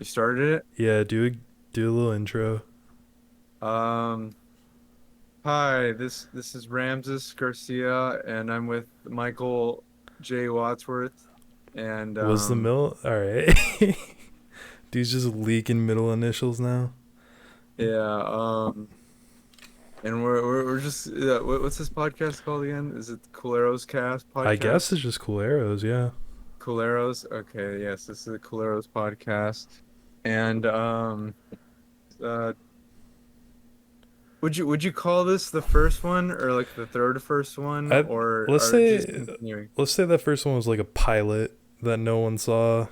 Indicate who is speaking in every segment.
Speaker 1: You started it?
Speaker 2: Yeah, do a little intro.
Speaker 1: Um, Hi, this is Ramses Garcia, and I'm with Michael J. Wadsworth. And
Speaker 2: Was the middle all right? Dude's just leaking middle initials now.
Speaker 1: yeah, and we're just what's this podcast called again? Is it the CoolArrowsCast
Speaker 2: I guess
Speaker 1: podcast?
Speaker 2: it's just cool arrows. Yeah.
Speaker 1: Cool Arrows? Okay, yes, this is the Cool Arrows podcast. And uh, would you call this the first one or like the third first one
Speaker 2: I let's
Speaker 1: or just
Speaker 2: say
Speaker 1: continuing?
Speaker 2: let's say that first one was like a pilot that no one saw.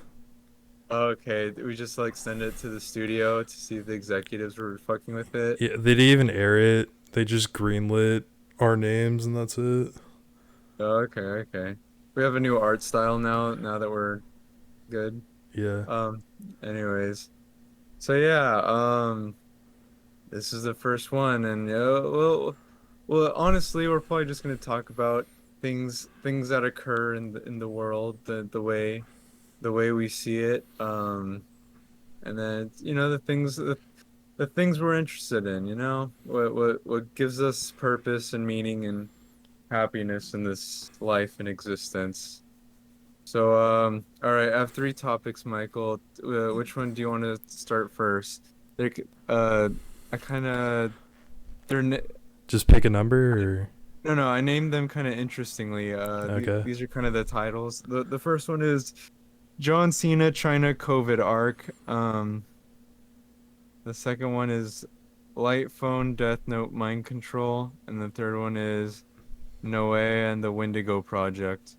Speaker 1: Okay, we just like send it to the studio to see if the executives were fucking with it.
Speaker 2: Yeah, they didn't even air it. They just greenlit our names and that's it.
Speaker 1: Okay, okay. We have a new art style now that we're good.
Speaker 2: Yeah.
Speaker 1: Um, anyways. So yeah, this is the first one and well honestly, we're probably just gonna talk about things that occur in the world, the way we see it. And then the things we're interested in, what gives us purpose and meaning and happiness in this life and existence. So, all right, I have three topics, Michael. Which one do you want to start first? They're, I kind of, they're,
Speaker 2: Just pick a number
Speaker 1: no, I named them kind of interestingly.
Speaker 2: or okay.
Speaker 1: These are kind of the titles. The first one is John Cena China COVID arc. The second one is Light Phone Death Note Mind Control, and the third one is Noe and the Wendigo Project.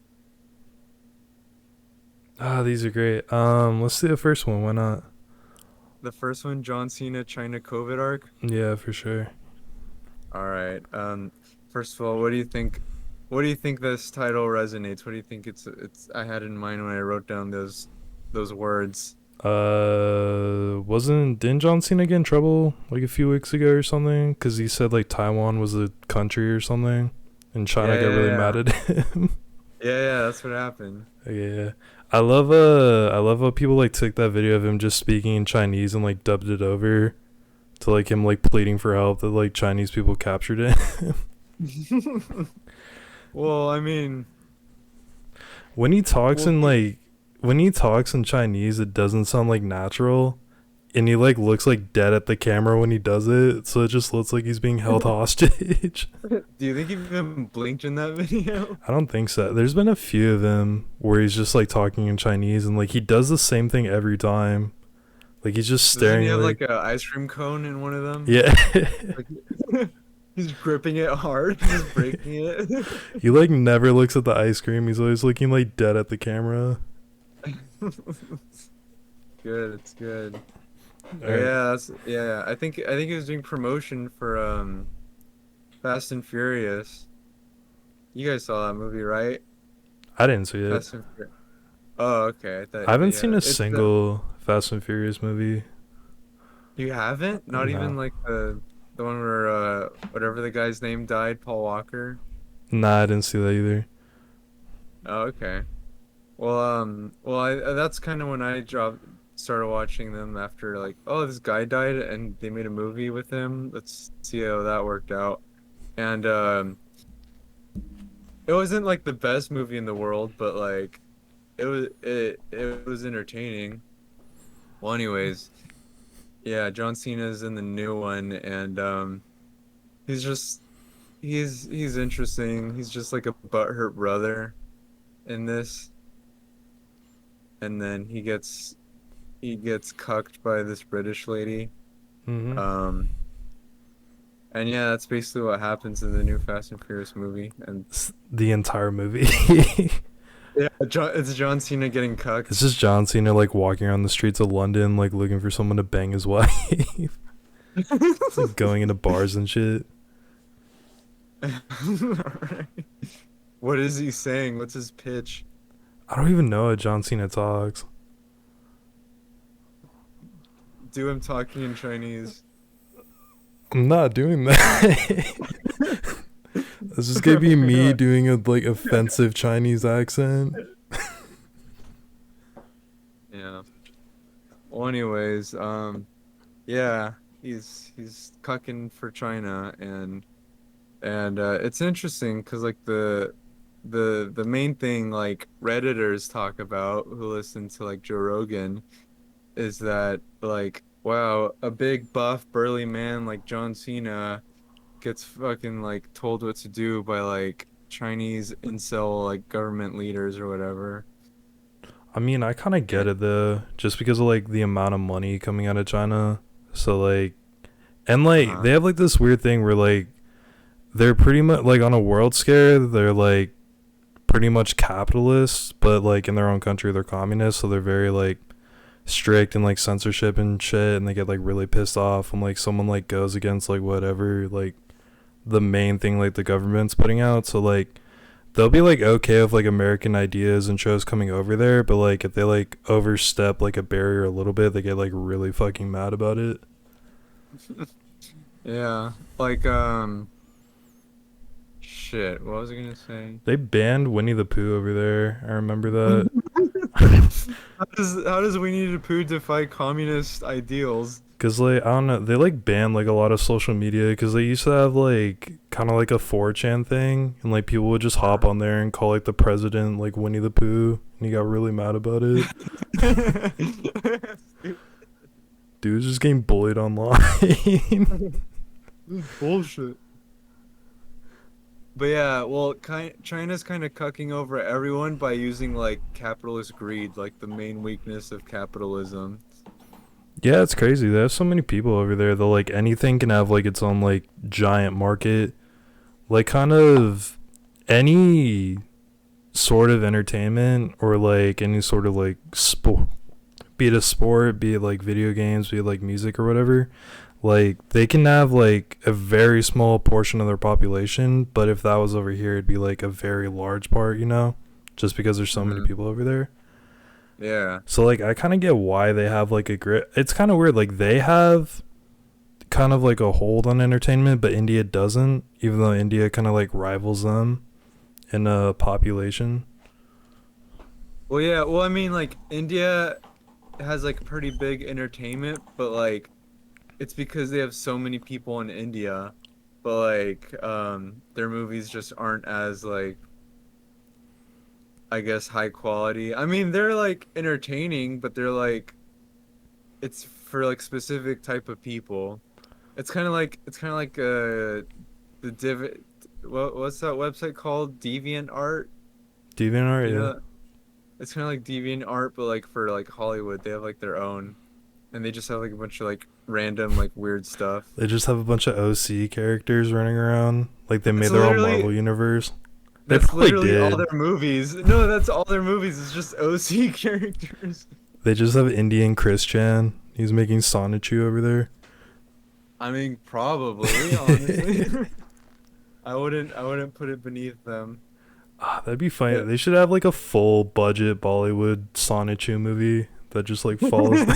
Speaker 2: Ah, these are great. Let's see the first one. Why not?
Speaker 1: The first one, John Cena China COVID arc.
Speaker 2: Yeah, for sure.
Speaker 1: All right. First of all, what do you think? What do you think this title resonates? What do you think it's I had in mind when I wrote down those words?
Speaker 2: Didn't John Cena get in trouble like a few weeks ago or something? Because he said like Taiwan was a country or something, and China
Speaker 1: Yeah,
Speaker 2: got
Speaker 1: yeah,
Speaker 2: really
Speaker 1: yeah.
Speaker 2: mad at him.
Speaker 1: Yeah, that's what happened.
Speaker 2: Yeah, I love how people like took that video of him just speaking in Chinese and like dubbed it over to like him like pleading for help that like Chinese people captured it.
Speaker 1: Well, I mean,
Speaker 2: when he talks
Speaker 1: well,
Speaker 2: in like when he talks in Chinese, it doesn't sound like natural. And he like looks like dead at the camera when he does it, so it just looks like he's being held hostage.
Speaker 1: do you think he even blinked in that video?
Speaker 2: I don't think so. There's been a few of them where he's just like talking in Chinese and like he does the same thing every time. Like he's just
Speaker 1: Doesn't he
Speaker 2: staring
Speaker 1: have
Speaker 2: like
Speaker 1: like a ice cream cone in one of them?
Speaker 2: yeah.
Speaker 1: Like he's gripping it hard, just breaking it.
Speaker 2: He like never looks at the ice cream. He's always looking like dead at the camera.
Speaker 1: Good, it's good.
Speaker 2: All right.
Speaker 1: Yeah. I think he was doing promotion for Fast and Furious. You guys saw that movie, right?
Speaker 2: I didn't see it.
Speaker 1: Fast and Furious. Oh, okay. I
Speaker 2: I
Speaker 1: thought
Speaker 2: haven't seen
Speaker 1: yeah.
Speaker 2: a
Speaker 1: It's
Speaker 2: single Fast and Furious movie.
Speaker 1: you haven't? Not
Speaker 2: No.
Speaker 1: even like the one where whatever the guy's name died, Paul Walker.
Speaker 2: Nah, I didn't see that either.
Speaker 1: Oh, okay. Well, that's kind of when I dropped started watching them after like, oh, this guy died and they made a movie with him. Let's see how that worked out. And it wasn't like the best movie in the world, but like it was entertaining. Well, anyways, yeah, John Cena's in the new one and he's just he's interesting. He's just like a butthurt brother in this and then he gets cucked by this British lady.
Speaker 2: Mm-hmm.
Speaker 1: Um, and yeah, that's basically what happens in the new Fast and Furious movie. And
Speaker 2: The entire movie.
Speaker 1: yeah, it's John Cena getting cucked.
Speaker 2: It's just John Cena like walking around the streets of London, like looking for someone to bang his wife, like going into bars and shit.
Speaker 1: Alright. What is he saying? What's his pitch?
Speaker 2: I don't even know how John Cena talks.
Speaker 1: Do him talking in Chinese.
Speaker 2: I'm not doing that. This is gonna be me doing a like offensive Chinese accent.
Speaker 1: Yeah. Well, anyways, yeah, he's cucking for China, and it's interesting because like the main thing like Redditors talk about who listen to like Joe Rogan is that like wow, a big buff burly man like John Cena gets fucking like told what to do by like Chinese incel like government leaders or whatever.
Speaker 2: I mean, I kind of get
Speaker 1: And,
Speaker 2: it though, just because of like the amount of money coming out of China. So like, and like
Speaker 1: uh-huh.
Speaker 2: they have like this weird thing where like they're pretty much like on a world scale, they're like pretty much capitalists, but like in their own country they're communists, so they're very like strict and like censorship and shit, and they get like really pissed off when like someone like goes against like whatever like the main thing like the government's putting out. So like they'll be like okay with like American ideas and shows coming over there, but like if they like overstep like a barrier a little bit, they get like really fucking mad about it.
Speaker 1: Yeah, like shit, what was I gonna say?
Speaker 2: They banned Winnie the Pooh over there. I remember that.
Speaker 1: How does Winnie the Pooh defy communist ideals?
Speaker 2: Cause like I don't know, they like banned like a lot of social media because they used to have like kind of like a 4chan thing, and like people would just hop on there and call like the president like Winnie the Pooh, and he got really mad about it. Dude was just getting bullied online.
Speaker 1: Bullshit. But yeah, well, China's kind of cucking over everyone by using like capitalist greed, like the main weakness of capitalism.
Speaker 2: Yeah, it's crazy. There's so many people over there that like anything can have like its own like giant market. Like kind of any sort of entertainment or like any sort of like sport, be it a sport, be it like video games, be it like music or whatever. Like they can have like a very small portion of their population, but if that was over here, it'd be like a very large part, you know, just because there's so many
Speaker 1: Hmm.
Speaker 2: people over there.
Speaker 1: Yeah.
Speaker 2: So like I kind of get why they have like a grit. It's kind of weird. Like they have kind of like a hold on entertainment, but India doesn't. Even though India kind of like rivals them in population.
Speaker 1: Well, yeah. Well, I mean, like India has like pretty big entertainment, but like it's because they have so many people in India, but like their movies just aren't as like I guess high quality. I mean, they're like entertaining, but they're like it's for like specific type of people. It's kind of like the div what's that website called? Deviant Art?
Speaker 2: DeviantArt,
Speaker 1: You
Speaker 2: yeah.
Speaker 1: know, it's kind of like Deviant Art, but like for like Hollywood, they have like their own, and they just have like a bunch of like random like weird stuff.
Speaker 2: They just have a bunch of OC characters running around. Like they
Speaker 1: That's
Speaker 2: made their own
Speaker 1: literally
Speaker 2: Marvel universe. They
Speaker 1: that's
Speaker 2: probably
Speaker 1: literally all
Speaker 2: did.
Speaker 1: their movies. No, that's all their movies. It's just OC characters.
Speaker 2: They just have Indian Christian. He's making Sonichu over there.
Speaker 1: I mean, probably, honestly. I wouldn't put it beneath them.
Speaker 2: Ah, that'd be funny.
Speaker 1: But
Speaker 2: They should have like a full budget Bollywood Sonichu movie that just like follows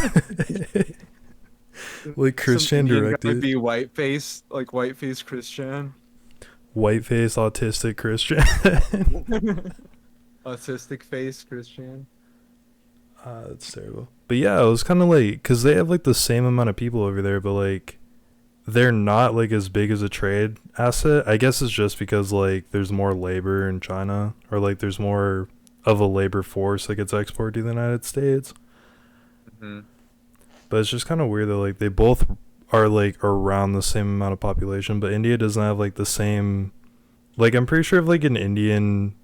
Speaker 2: like
Speaker 1: some
Speaker 2: Christian
Speaker 1: Indian guy
Speaker 2: directed.
Speaker 1: be whiteface, like whiteface Christian.
Speaker 2: Whiteface autistic Christian.
Speaker 1: Autistic face Christian.
Speaker 2: That's terrible. But yeah, it was kind of like because they have like the same amount of people over there, but like they're not like as big as a trade asset. I guess it's just because like there's more labor in China, or like there's more of a labor force that gets exported to the United States.
Speaker 1: Hmm.
Speaker 2: But it's just kind of weird that like they both are like around the same amount of population, but India doesn't have like the same. Like I'm pretty sure if like an Indian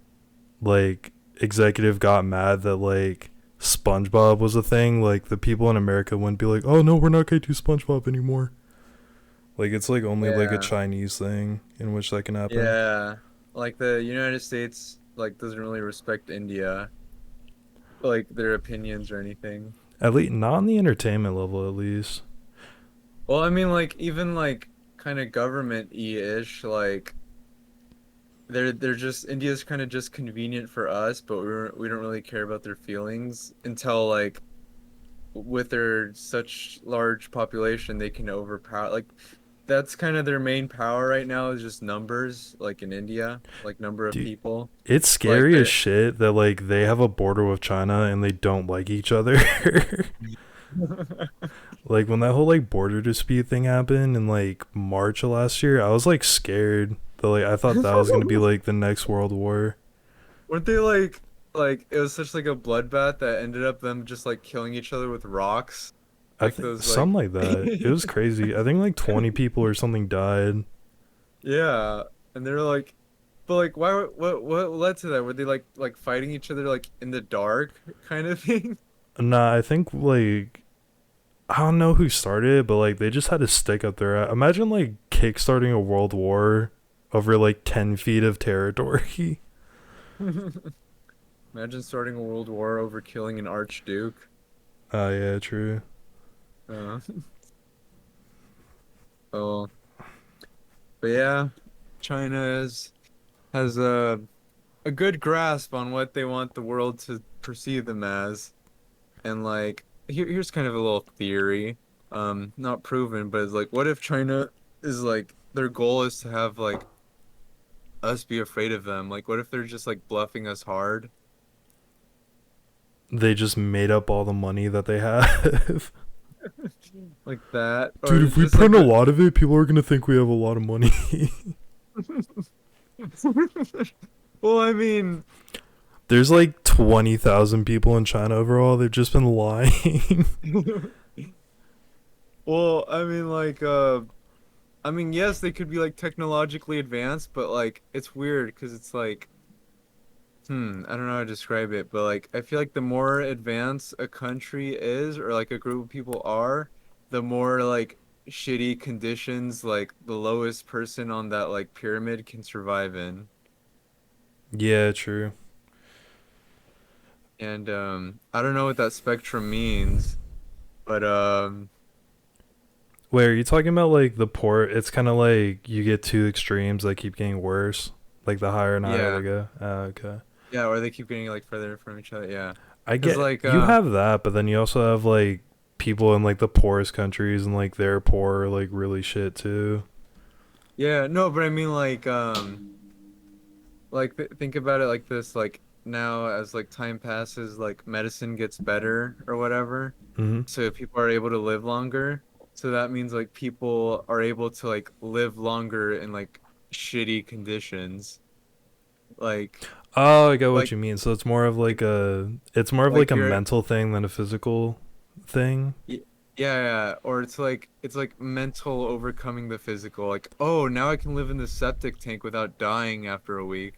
Speaker 2: like executive got mad that like SpongeBob was a thing, like the people in America wouldn't be like, "Oh no, we're not gonna do SpongeBob anymore." Like it's like only like a
Speaker 1: Yeah.
Speaker 2: Chinese thing in which that can happen.
Speaker 1: Yeah. Like the United States like doesn't really respect India, like their opinions or anything.
Speaker 2: At least not on the entertainment level, at least.
Speaker 1: Well, I mean like even like kind of government-y-ish, like they're just India's kind of just convenient for us, but we don't really care about their feelings until like with their such large population they can overpower like that's kind of their main power right now is just numbers like in India, like number of
Speaker 2: Dude,
Speaker 1: people.
Speaker 2: it's
Speaker 1: Like
Speaker 2: scary as shit that like they have a border with China and they don't like each other. Like when that whole like border dispute thing happened in like March of last year, I was like scared. That like I thought that was gonna be like the next world war.
Speaker 1: Weren't they like it was such like a bloodbath that ended up them just like killing each other with rocks?
Speaker 2: I
Speaker 1: Like
Speaker 2: think
Speaker 1: those
Speaker 2: something
Speaker 1: like
Speaker 2: like that. It was crazy. I think like 20 people or something died.
Speaker 1: yeah, and they're like, but like what led to that? Were they like fighting each other like in the dark kind of thing?
Speaker 2: Nah, I think like I don't know who started it, but like they just had to stick up their. Imagine like kickstarting a world war over like 10 feet of territory.
Speaker 1: Imagine starting a world war over killing an archduke.
Speaker 2: Oh yeah, true.
Speaker 1: Uh, oh, but yeah, China has a good grasp on what they want the world to perceive them as. And like here's kind of a little theory, not proven, but it's like what if China is like their goal is to have like us be afraid of them? Like what if they're just like bluffing us hard?
Speaker 2: They just made up all the money that they have.
Speaker 1: Like that. Or
Speaker 2: Dude,
Speaker 1: it's
Speaker 2: if we
Speaker 1: just like
Speaker 2: print a lot of it, people are gonna think we have a lot of money.
Speaker 1: well, I mean
Speaker 2: There's like 20,000 people in China overall. They've just been lying.
Speaker 1: well, I mean yes, they could be like technologically advanced, but like it's weird because it's like I don't know how to describe it, but like I feel like the more advanced a country is or like a group of people are, the more like shitty conditions like the lowest person on that like pyramid can survive in.
Speaker 2: Yeah, true.
Speaker 1: And I don't know what that spectrum means, but
Speaker 2: Wait, are you talking about like the poor? It's kind of like you get two extremes that keep getting worse, like the higher and higher they
Speaker 1: yeah.
Speaker 2: go. Okay.
Speaker 1: Yeah, or they keep getting like further from each other. Yeah.
Speaker 2: I
Speaker 1: 'Cause
Speaker 2: get
Speaker 1: like
Speaker 2: you have that, but then you also have like people in like the poorest countries and like they're poor, like really shit too.
Speaker 1: yeah, no, but I mean like think about it like this, like now as like time passes, like medicine gets better or whatever,
Speaker 2: Hmm.
Speaker 1: so people are able to live longer. So that means like people are able to like live longer in like shitty conditions. Like
Speaker 2: Oh, I get what
Speaker 1: like
Speaker 2: you mean. So it's more of like
Speaker 1: like
Speaker 2: a
Speaker 1: you're
Speaker 2: mental thing than a physical thing.
Speaker 1: y- yeah, yeah, or it's like mental overcoming the physical. Like, oh, now I can live in the septic tank without dying after a week.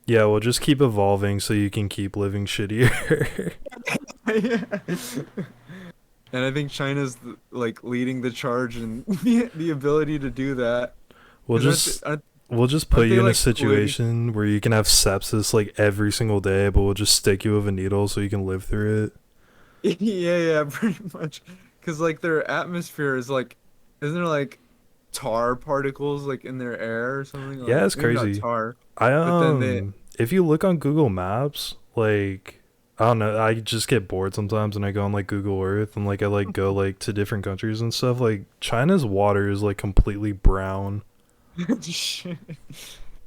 Speaker 2: Yeah, well, just keep evolving so you can keep living shittier.
Speaker 1: Yeah. And I think China's like leading the charge and the ability to do that.
Speaker 2: we'll
Speaker 1: Because
Speaker 2: just we'll just put
Speaker 1: aren't
Speaker 2: you
Speaker 1: they
Speaker 2: in a
Speaker 1: like polluting?
Speaker 2: situation where you can have sepsis like every single day, but we'll just stick you with a needle so you can live through it.
Speaker 1: Yeah, yeah, pretty much. Because like their atmosphere is like, isn't there like tar particles like in their air or something?
Speaker 2: Yeah,
Speaker 1: Like
Speaker 2: it's
Speaker 1: maybe not
Speaker 2: crazy.
Speaker 1: tar,
Speaker 2: I
Speaker 1: but then they
Speaker 2: if you look on Google Maps, like I don't know, I just get bored sometimes and I go on like Google Earth and like I like go like to different countries and stuff. Like China's water is like completely brown.
Speaker 1: Shit.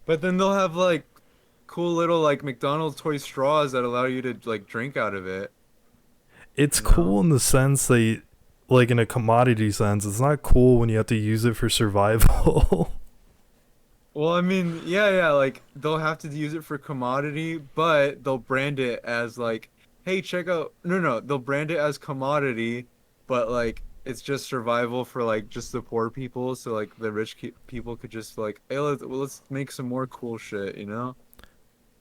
Speaker 1: But then they'll have like cool little like McDonald's toy straws that allow you to like drink out of it,
Speaker 2: It's
Speaker 1: you know?
Speaker 2: cool in the sense that like in a commodity sense, it's not cool when you have to use it for survival.
Speaker 1: Well, I mean, yeah, yeah, like they'll have to use it for commodity, but they'll brand it as like, hey, check out. No, no, they'll brand it as commodity, but like it's just survival for like just the poor people. So like the rich people could just like, hey, let's make some more cool shit, you know?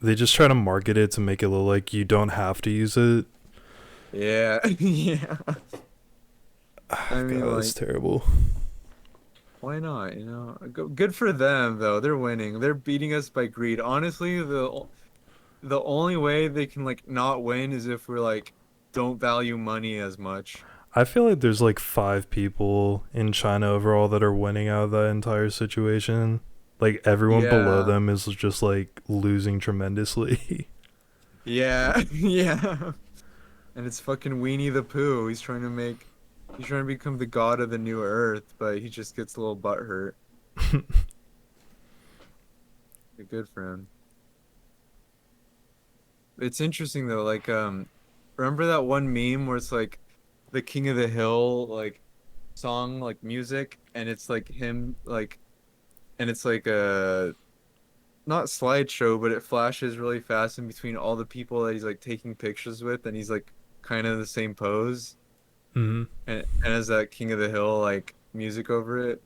Speaker 2: They just try to market it to make it look like you don't have to use it.
Speaker 1: Yeah, yeah. I mean,
Speaker 2: God, that's
Speaker 1: like,
Speaker 2: terrible.
Speaker 1: why not? You know, good for them though. They're winning. They're beating us by greed. Honestly, the only way they can like not win is if we're like don't value money as much.
Speaker 2: I feel like there's like 5 people in China overall that are winning out of that entire situation. Like everyone below
Speaker 1: Yeah.
Speaker 2: them is just like losing tremendously.
Speaker 1: Yeah. Yeah. And it's fucking Weenie the Pooh. He's trying to become the god of the new earth, but he just gets a little butt hurt. Good for him. It's interesting though, like remember that one meme where it's like the King of the Hill like song like music, and it's like him like, and it's like a not slideshow, but it flashes really fast in between all the people that he's like taking pictures with, and he's like kind of the same pose,
Speaker 2: Hmm.
Speaker 1: and has that King of the Hill like music over it.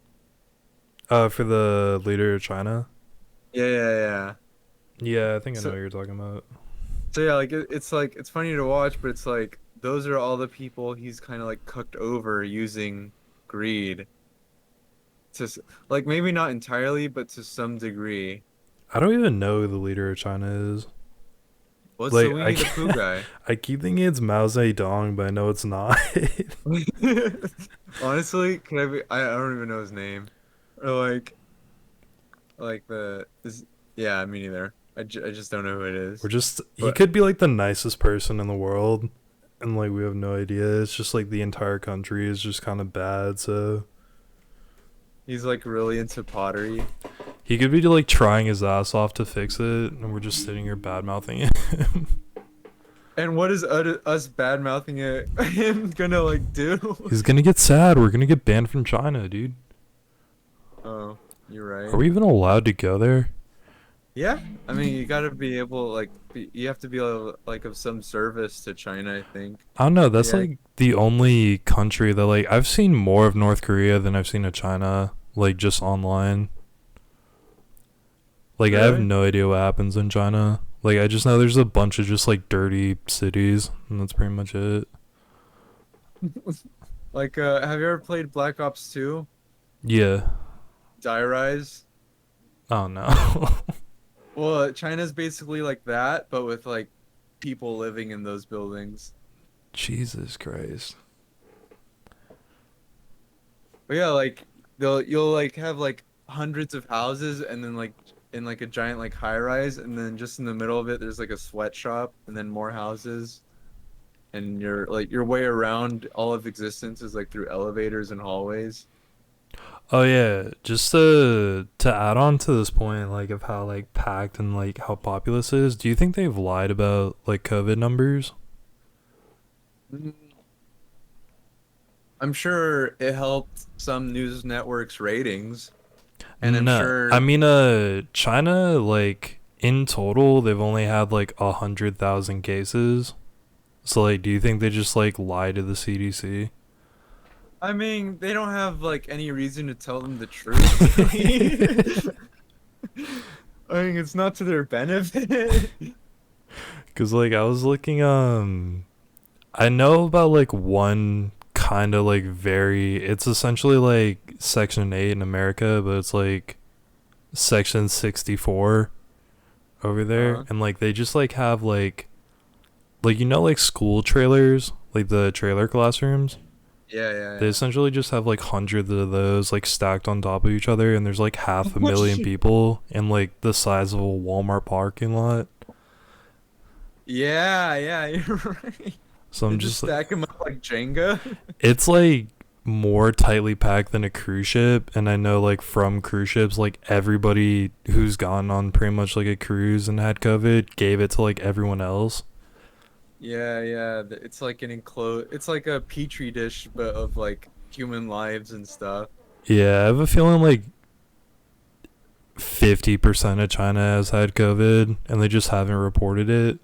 Speaker 2: For the leader of China.
Speaker 1: Yeah, yeah, yeah.
Speaker 2: Yeah, I think I know
Speaker 1: So
Speaker 2: what you're talking about.
Speaker 1: so yeah, it's like it's funny to watch, but it's like those are all the people he's kind of like cooked over using greed like maybe not entirely, but to some degree.
Speaker 2: I don't even know who the leader of China is.
Speaker 1: What's the
Speaker 2: Like
Speaker 1: Winnie the Pooh guy?
Speaker 2: I keep thinking it's Mao Zedong, but I know it's not.
Speaker 1: Honestly, can I be? I don't even know his name. Or like the is yeah, me neither. I just don't know who it
Speaker 2: We're
Speaker 1: is.
Speaker 2: just he
Speaker 1: But
Speaker 2: could be like the nicest person in the world, and like we have no idea. It's just like the entire country is just kind of bad. So
Speaker 1: he's like really into pottery.
Speaker 2: he could be like trying his ass off to fix it, and we're just sitting here bad mouthing him.
Speaker 1: And what is us bad mouthing it him gonna like do?
Speaker 2: He's gonna get sad. We're gonna get banned from China, dude.
Speaker 1: Oh, you're
Speaker 2: Are
Speaker 1: right.
Speaker 2: we even allowed to go there?
Speaker 1: Yeah, I mean you gotta be able you have to be like of some service to China, I think.
Speaker 2: I don't know.
Speaker 1: But
Speaker 2: That's
Speaker 1: yeah,
Speaker 2: like the only country that like I've seen more of North Korea than I've seen of China, like just online. Like I have
Speaker 1: really?
Speaker 2: no idea what happens in China. Like I just know there's a bunch of just like dirty cities, and that's pretty much it.
Speaker 1: Like, have you ever played Black Ops 2?
Speaker 2: Yeah.
Speaker 1: Die Rise?
Speaker 2: Oh no.
Speaker 1: Well, China's basically like that, but with like people living in those buildings.
Speaker 2: Jesus Christ.
Speaker 1: But yeah, like you'll like have like hundreds of houses, and then like in like a giant like high rise, and then just in the middle of it there's like a sweatshop, and then more houses, and your way around all of existence is like through elevators and hallways.
Speaker 2: Oh yeah, just to add on to this point, like of how like packed and like how populous it is. Do you think they've lied about like COVID numbers?
Speaker 1: Mm, I'm sure it helped some news networks' ratings, and I'm
Speaker 2: No, I
Speaker 1: sure.
Speaker 2: mean, China like in total they've only had like 100,000 cases. So like, do you think they just like lie to the CDC?
Speaker 1: I mean, they don't have like any reason to tell them the truth, really. I mean, it's not to their benefit.
Speaker 2: Cause like I was looking, I know about like one kind of like very. It's essentially like Section 8 in America, but it's like Section 64 over there,
Speaker 1: Uh,
Speaker 2: and like they just like have like you know like school trailers, like the trailer classrooms.
Speaker 1: yeah, yeah,
Speaker 2: They
Speaker 1: yeah.
Speaker 2: essentially just have like hundreds of those like stacked on top of each other, and there's like half a
Speaker 1: Oh,
Speaker 2: million
Speaker 1: shit.
Speaker 2: people in like the size of a Walmart parking lot.
Speaker 1: Yeah, yeah, you're right.
Speaker 2: So
Speaker 1: They
Speaker 2: I'm
Speaker 1: just
Speaker 2: just like,
Speaker 1: stack them up like Jenga.
Speaker 2: it's like more tightly packed than a cruise ship, and I know like from cruise ships, like everybody who's gone on pretty much like a cruise and had COVID gave it to like everyone else.
Speaker 1: Yeah, yeah. It's like an enclosed. It's like a petri dish, but of like human lives and stuff.
Speaker 2: Yeah, I have a feeling like 50% of China has had COVID, and they just haven't reported it.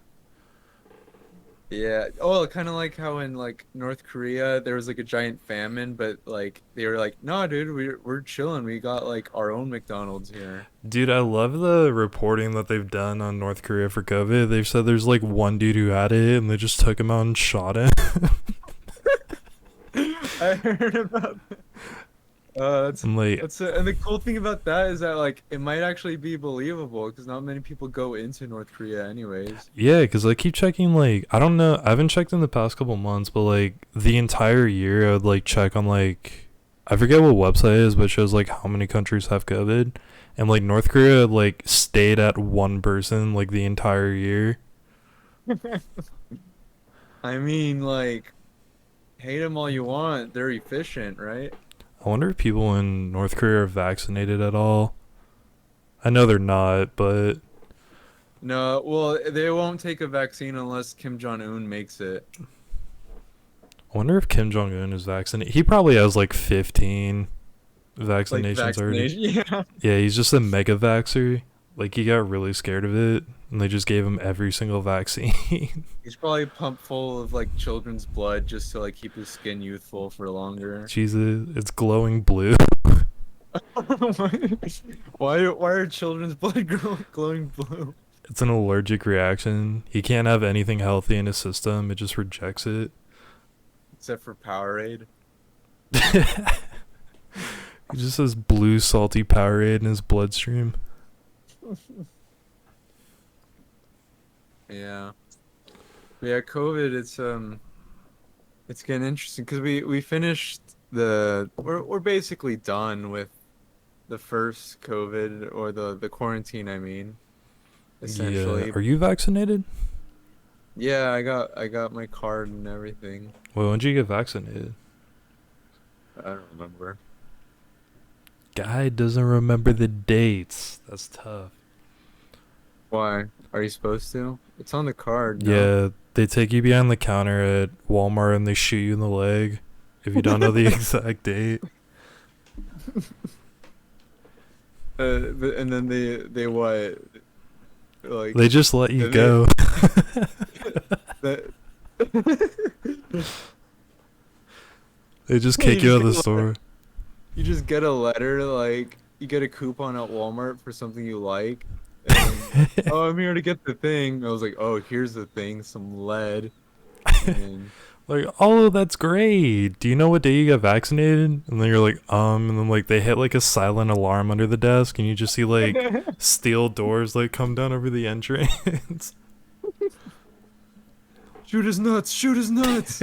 Speaker 1: Yeah. Oh, kind of like how in like North Korea there was like a giant famine, but like they were like, "No, dude, we're chilling. We got like our own McDonald's here."
Speaker 2: Dude, I love the reporting that they've done on North Korea for COVID. They've said there's like one dude who had it, and they just took him out and shot him.
Speaker 1: I heard about that.
Speaker 2: I'm like,
Speaker 1: And the cool thing about that is that like it might actually be believable because not many people go into North Korea anyways.
Speaker 2: yeah, because I keep checking, like, I don't know, I haven't checked in the past couple months, but like the entire year I would like check on like, I forget what website it is, but it shows like how many countries have COVID. And like North Korea like stayed at one person like the entire year.
Speaker 1: I mean, like, hate them all you want. They're efficient, right?
Speaker 2: I wonder if people in North Korea are vaccinated at all. I know they're not, but
Speaker 1: No, well, they won't take a vaccine unless Kim Jong-un makes it.
Speaker 2: I wonder if Kim Jong Un is vaccinated. He probably has like 15
Speaker 1: Like
Speaker 2: vaccinations already.
Speaker 1: vaccination. Yeah.
Speaker 2: Yeah, he's just a mega vaxxer. Like he got really scared of it, and they just gave him every single vaccine.
Speaker 1: He's probably pumped full of like children's blood just to like keep his skin youthful for longer.
Speaker 2: Jesus, it's glowing blue.
Speaker 1: Why are children's blood glowing blue?
Speaker 2: It's an allergic reaction. He can't have anything healthy in his system. It just rejects it.
Speaker 1: Except for Powerade.
Speaker 2: He just has blue salty Powerade in his bloodstream.
Speaker 1: Yeah. But yeah, COVID, it's getting interesting because we finished we're basically done with the first COVID or the quarantine, I mean,
Speaker 2: Yeah.
Speaker 1: essentially.
Speaker 2: Are you vaccinated?
Speaker 1: Yeah, I got my card and everything.
Speaker 2: Well, when did you get vaccinated?
Speaker 1: I don't remember.
Speaker 2: Guy doesn't remember the dates. That's tough.
Speaker 1: Why? Are you supposed to? It's on the card, no?
Speaker 2: Yeah, they take you behind the counter at Walmart and they shoot you in the leg if you don't know the exact date.
Speaker 1: And then they what? Like
Speaker 2: They just let you
Speaker 1: they,
Speaker 2: go.
Speaker 1: that
Speaker 2: They just
Speaker 1: you
Speaker 2: kick you out of the
Speaker 1: just
Speaker 2: store.
Speaker 1: you just get a letter like you get a coupon at Walmart for something you like. And then, oh, I'm here to get the thing. I was like, oh, here's the thing, some lead. And
Speaker 2: Like, oh, that's great. Do you know what day you got vaccinated? And then you're like, and then like they hit like a silent alarm under the desk, and you just see like steel doors like come down over the entrance.
Speaker 1: shoot his nuts, shoot his nuts.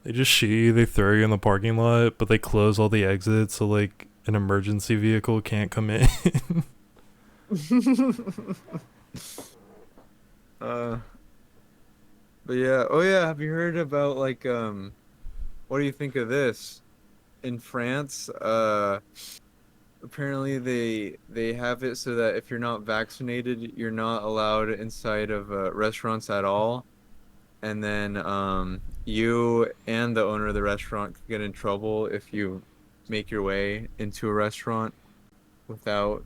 Speaker 2: They just shoot you. They throw you in the parking lot, but they close all the exits so like an emergency vehicle can't come in.
Speaker 1: uh, but yeah, oh yeah, have you heard about like what do you think of this? In France, apparently they have it so that if you're not vaccinated, you're not allowed inside of restaurants at all. And then you and the owner of the restaurant could get in trouble if you make your way into a restaurant without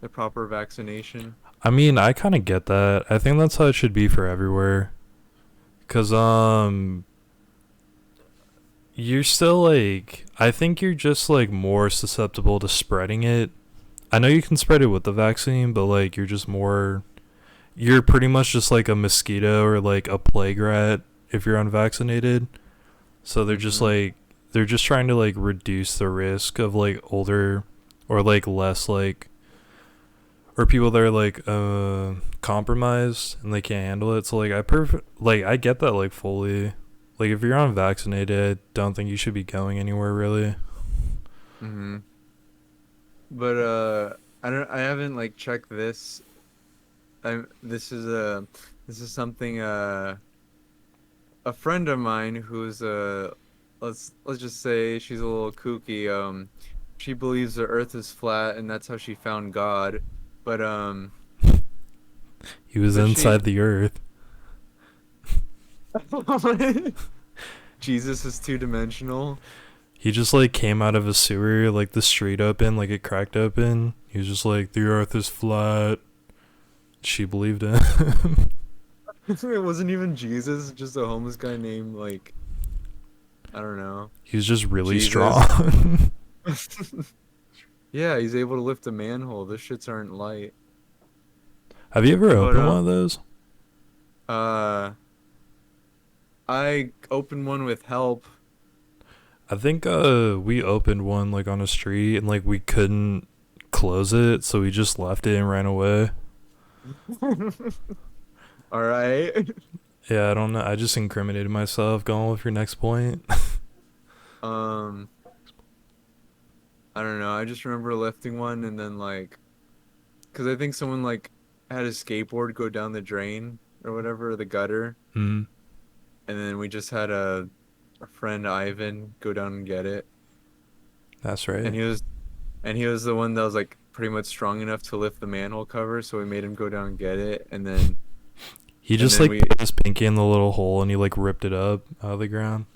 Speaker 1: the proper vaccination.
Speaker 2: I mean, I kind of get that. I think that's how it should be for everywhere. Cause you're still like, I think you're just like more susceptible to spreading it. I know you can spread it with the vaccine, but like you're pretty much just like a mosquito or like a plague rat if you're unvaccinated. So
Speaker 1: Hmm.
Speaker 2: they're just trying to like reduce the risk of like older or like less like or people that are like compromised and they can't handle it. So like I get that like fully. Like if you're unvaccinated, I don't think you should be going anywhere really.
Speaker 1: Hmm. But I haven't like checked this. I this is something a friend of mine who's let's just say she's a little kooky. She believes the earth is flat and that's how she found God. But
Speaker 2: He was
Speaker 1: but she
Speaker 2: inside the earth.
Speaker 1: Jesus is two-dimensional.
Speaker 2: He just like came out of a sewer, like the street open, like it cracked open. He was just like, the earth is flat. She believed him.
Speaker 1: It wasn't even Jesus, just a homeless guy named like I don't know.
Speaker 2: He was just really
Speaker 1: Jesus.
Speaker 2: strong.
Speaker 1: Yeah, he's able to lift a manhole. Those shits aren't light.
Speaker 2: Have you ever
Speaker 1: But
Speaker 2: opened one of those?
Speaker 1: uh I opened one with help.
Speaker 2: I think we opened one like on a street and like we couldn't close it, so we just left it and ran away.
Speaker 1: All right.
Speaker 2: Yeah, I don't know. I just incriminated myself. Going with your next point.
Speaker 1: Um, I don't know. I just remember lifting one and then like, cause I think someone like had a skateboard go down the drain or whatever, the gutter,
Speaker 2: Hmm.
Speaker 1: and then we just had a friend Ivan go down and get it,
Speaker 2: That's
Speaker 1: and
Speaker 2: right.
Speaker 1: he was the one that was like pretty much strong enough to lift the manhole cover, so we made him go down and get it, and then
Speaker 2: He
Speaker 1: and
Speaker 2: just
Speaker 1: then
Speaker 2: like
Speaker 1: we
Speaker 2: put his pinky in the little hole and he like ripped it up out of the ground.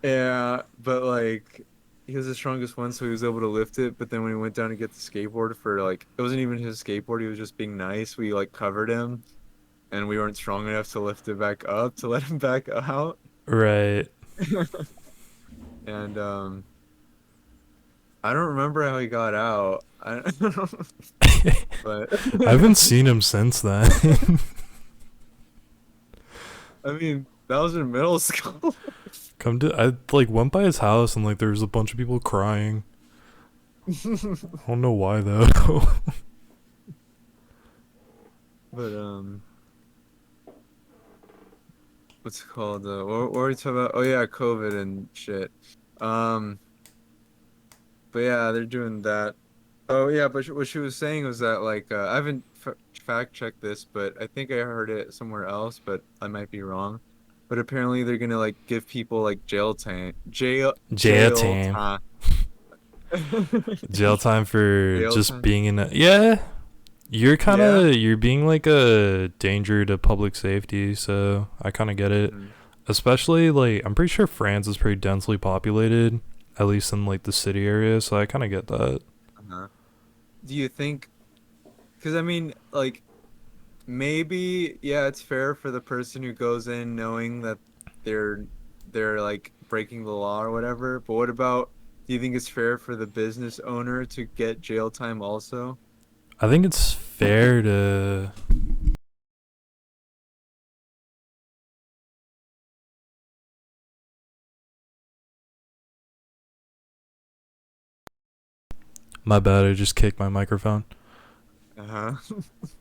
Speaker 1: yeah, but like he was the strongest one, so he was able to lift it. But then when he went down to get the skateboard for like it wasn't even his skateboard, he was just being nice. We like covered him, and we weren't strong enough to lift it back up to let him back out.
Speaker 2: Right.
Speaker 1: And I don't remember how he got out. But
Speaker 2: I haven't seen him since then.
Speaker 1: I mean, that was in middle school.
Speaker 2: I like went by his house and like there was a bunch of people crying. I don't know why though.
Speaker 1: But what's it called? What were we talking about? Oh yeah, COVID and shit. Um, but yeah, they're doing that. Oh yeah, but what she was saying was that like I haven't fact checked this, but I think I heard it somewhere else, but I might be wrong. But apparently they're gonna like give people like
Speaker 2: Jail
Speaker 1: jail
Speaker 2: time.
Speaker 1: time.
Speaker 2: Jail time for
Speaker 1: Jail
Speaker 2: just
Speaker 1: time.
Speaker 2: being in a yeah. You're kind
Speaker 1: Yeah.
Speaker 2: of you're being like a danger to public safety, so I kind of get it.
Speaker 1: Mhm.
Speaker 2: Especially like I'm pretty sure France is pretty densely populated, at least in like the city area, so I kind of get that.
Speaker 1: Uh-huh. Do you think? Because I mean, like maybe yeah, it's fair for the person who goes in knowing that they're they're like breaking the law or whatever. But what about? Do you think it's fair for the business owner to get jail time also?
Speaker 2: I think it's fair to my bad, I just kicked my microphone.
Speaker 1: Uh-huh.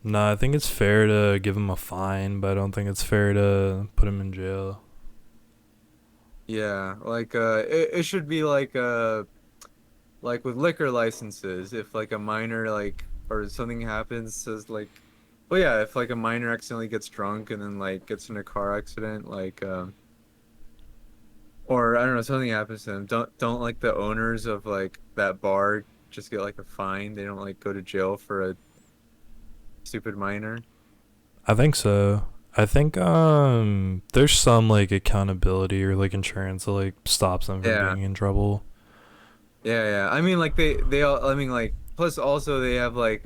Speaker 2: No, I think it's fair to give him a fine, but I don't think it's fair to put him in jail.
Speaker 1: Yeah, like it should be like with liquor licenses, if like a minor like or something happens, says like well yeah, if like a minor accidentally gets drunk and then like gets in a car accident, like or I don't know, something happens to them, don't like the owners of like that bar just get like a fine? They don't like go to jail for a stupid minor?
Speaker 2: I think so. I think there's some like accountability or like insurance that like stops them from
Speaker 1: Yeah.
Speaker 2: being in trouble.
Speaker 1: Yeah. I mean like they all I mean like plus also they have like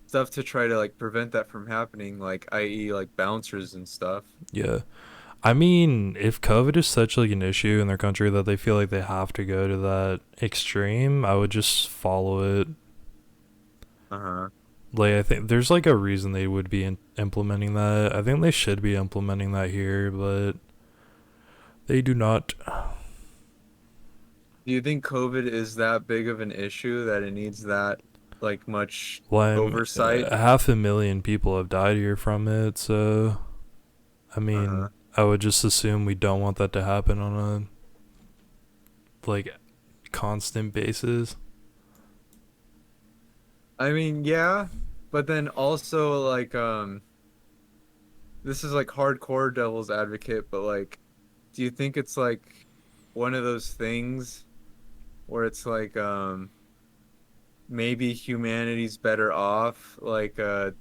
Speaker 1: stuff to try to like prevent that from happening, like i.e. like bouncers and stuff.
Speaker 2: Yeah. I mean, if COVID is such like an issue in their country that they feel like they have to go to that extreme, I would just follow it.
Speaker 1: Uh-huh.
Speaker 2: Like I think there's like a reason they would be implementing that. I think they should be implementing that here, but they do not.
Speaker 1: Do you think COVID is that big of an issue that it needs that like much
Speaker 2: Well,
Speaker 1: oversight?
Speaker 2: 500,000 people have died here from it, so I mean,
Speaker 1: Uh-huh.
Speaker 2: I would just assume we don't want that to happen on a like constant basis.
Speaker 1: I mean, yeah, but then also like this is like hardcore devil's advocate, but like do you think it's like one of those things where it's like maybe humanity's better off like kind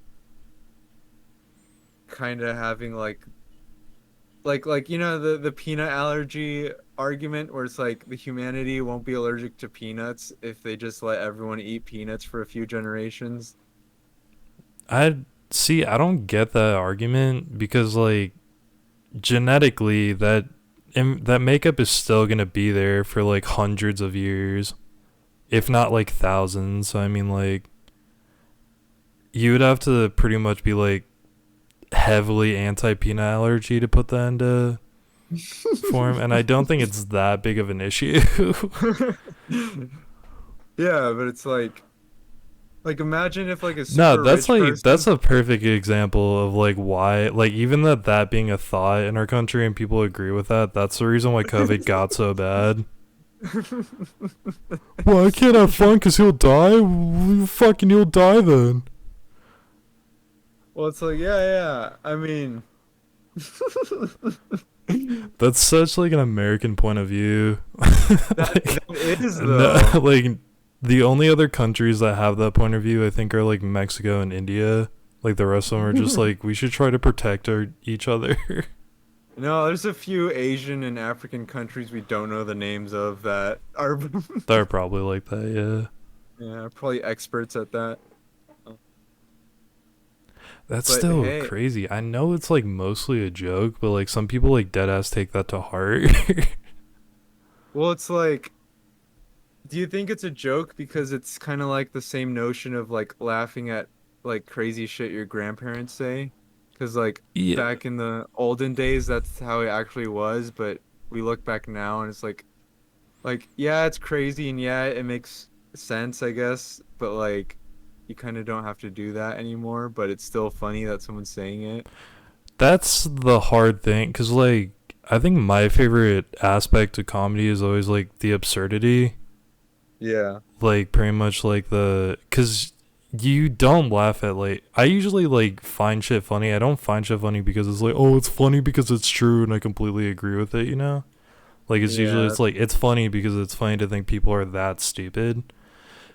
Speaker 1: of having like you know the peanut allergy argument where it's like the humanity won't be allergic to peanuts if they just let everyone eat peanuts for a few generations.
Speaker 2: I see. I don't get that argument because like genetically that makeup is still gonna be there for like hundreds of years, if not like thousands. So I mean, like you would have to pretty much be like heavily anti peanut allergy to put that into form, and I don't think it's that big of an issue.
Speaker 1: Yeah, but it's like imagine if like a
Speaker 2: No,
Speaker 1: super rich
Speaker 2: that's
Speaker 1: person.
Speaker 2: a perfect example of like why like even that being a thought in our country and people agree with that. That's the reason why COVID got so bad. Well, I can't have fun because he'll die. Fucking, he'll die then.
Speaker 1: Well, it's like yeah. I mean,
Speaker 2: That's such like an American point of view.
Speaker 1: that
Speaker 2: Like,
Speaker 1: is
Speaker 2: no,
Speaker 1: though.
Speaker 2: like the only other countries that have that point of view, I think, are like Mexico and India. Like the rest of them are just like, we should try to protect each other.
Speaker 1: No, there's a few Asian and African countries we don't know the names of that are
Speaker 2: They're probably like that, yeah.
Speaker 1: yeah, probably experts at that.
Speaker 2: That's
Speaker 1: But
Speaker 2: still
Speaker 1: hey,
Speaker 2: crazy. I know it's like mostly a joke, but like some people like dead ass take that to heart.
Speaker 1: well, it's like, do you think it's a joke because it's kind of like the same notion of like laughing at like crazy shit your grandparents say? Because like
Speaker 2: Yeah.
Speaker 1: back in the olden days, that's how it actually was, but we look back now and it's like yeah, it's crazy and yeah, it makes sense, I guess, but like you kind of don't have to do that anymore, but it's still funny that someone's saying it.
Speaker 2: That's the hard thing, cuz like I think my favorite aspect of comedy is always like the absurdity.
Speaker 1: Yeah.
Speaker 2: Like pretty much like the cuz you don't laugh at like I usually like find shit funny. I don't find shit funny because it's like, "Oh, it's funny because it's true and I completely agree with it," you know? Like it's usually
Speaker 1: Yeah.
Speaker 2: it's like it's funny because it's funny to think people are that stupid.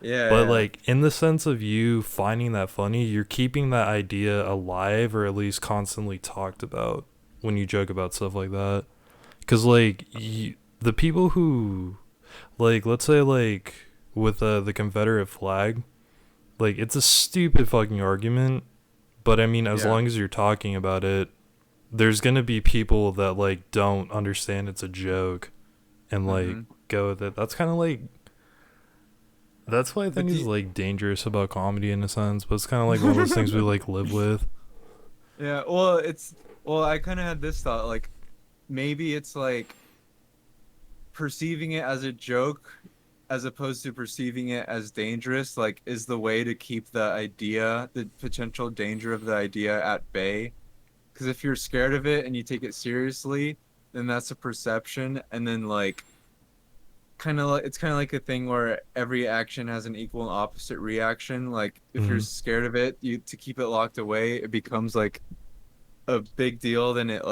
Speaker 1: Yeah,
Speaker 2: But
Speaker 1: yeah.
Speaker 2: like in the sense of you finding that funny, you're keeping that idea alive or at least constantly talked about when you joke about stuff like that. Cuz like the people who like let's say like with the Confederate flag, like it's a stupid fucking argument, but I mean as
Speaker 1: Yeah.
Speaker 2: long as you're talking about it, there's going to be people that like don't understand it's a joke and like
Speaker 1: Mm-hmm.
Speaker 2: go with it. That's kind of like that's what I
Speaker 1: But
Speaker 2: think is
Speaker 1: do
Speaker 2: like dangerous about comedy in a sense, but it's kind of like one of those things we like live with.
Speaker 1: yeah, well, well, I kind of had this thought like maybe it's like perceiving it as a joke as opposed to perceiving it as dangerous, like is the way to keep the idea, the potential danger of the idea at bay. Because if you're scared of it and you take it seriously, then that's a perception, and then like kind of like it's kind of like a thing where every action has an equal and opposite reaction. Like if you're
Speaker 2: Hmm.
Speaker 1: scared of it, you to keep it locked away, it becomes like a big deal than it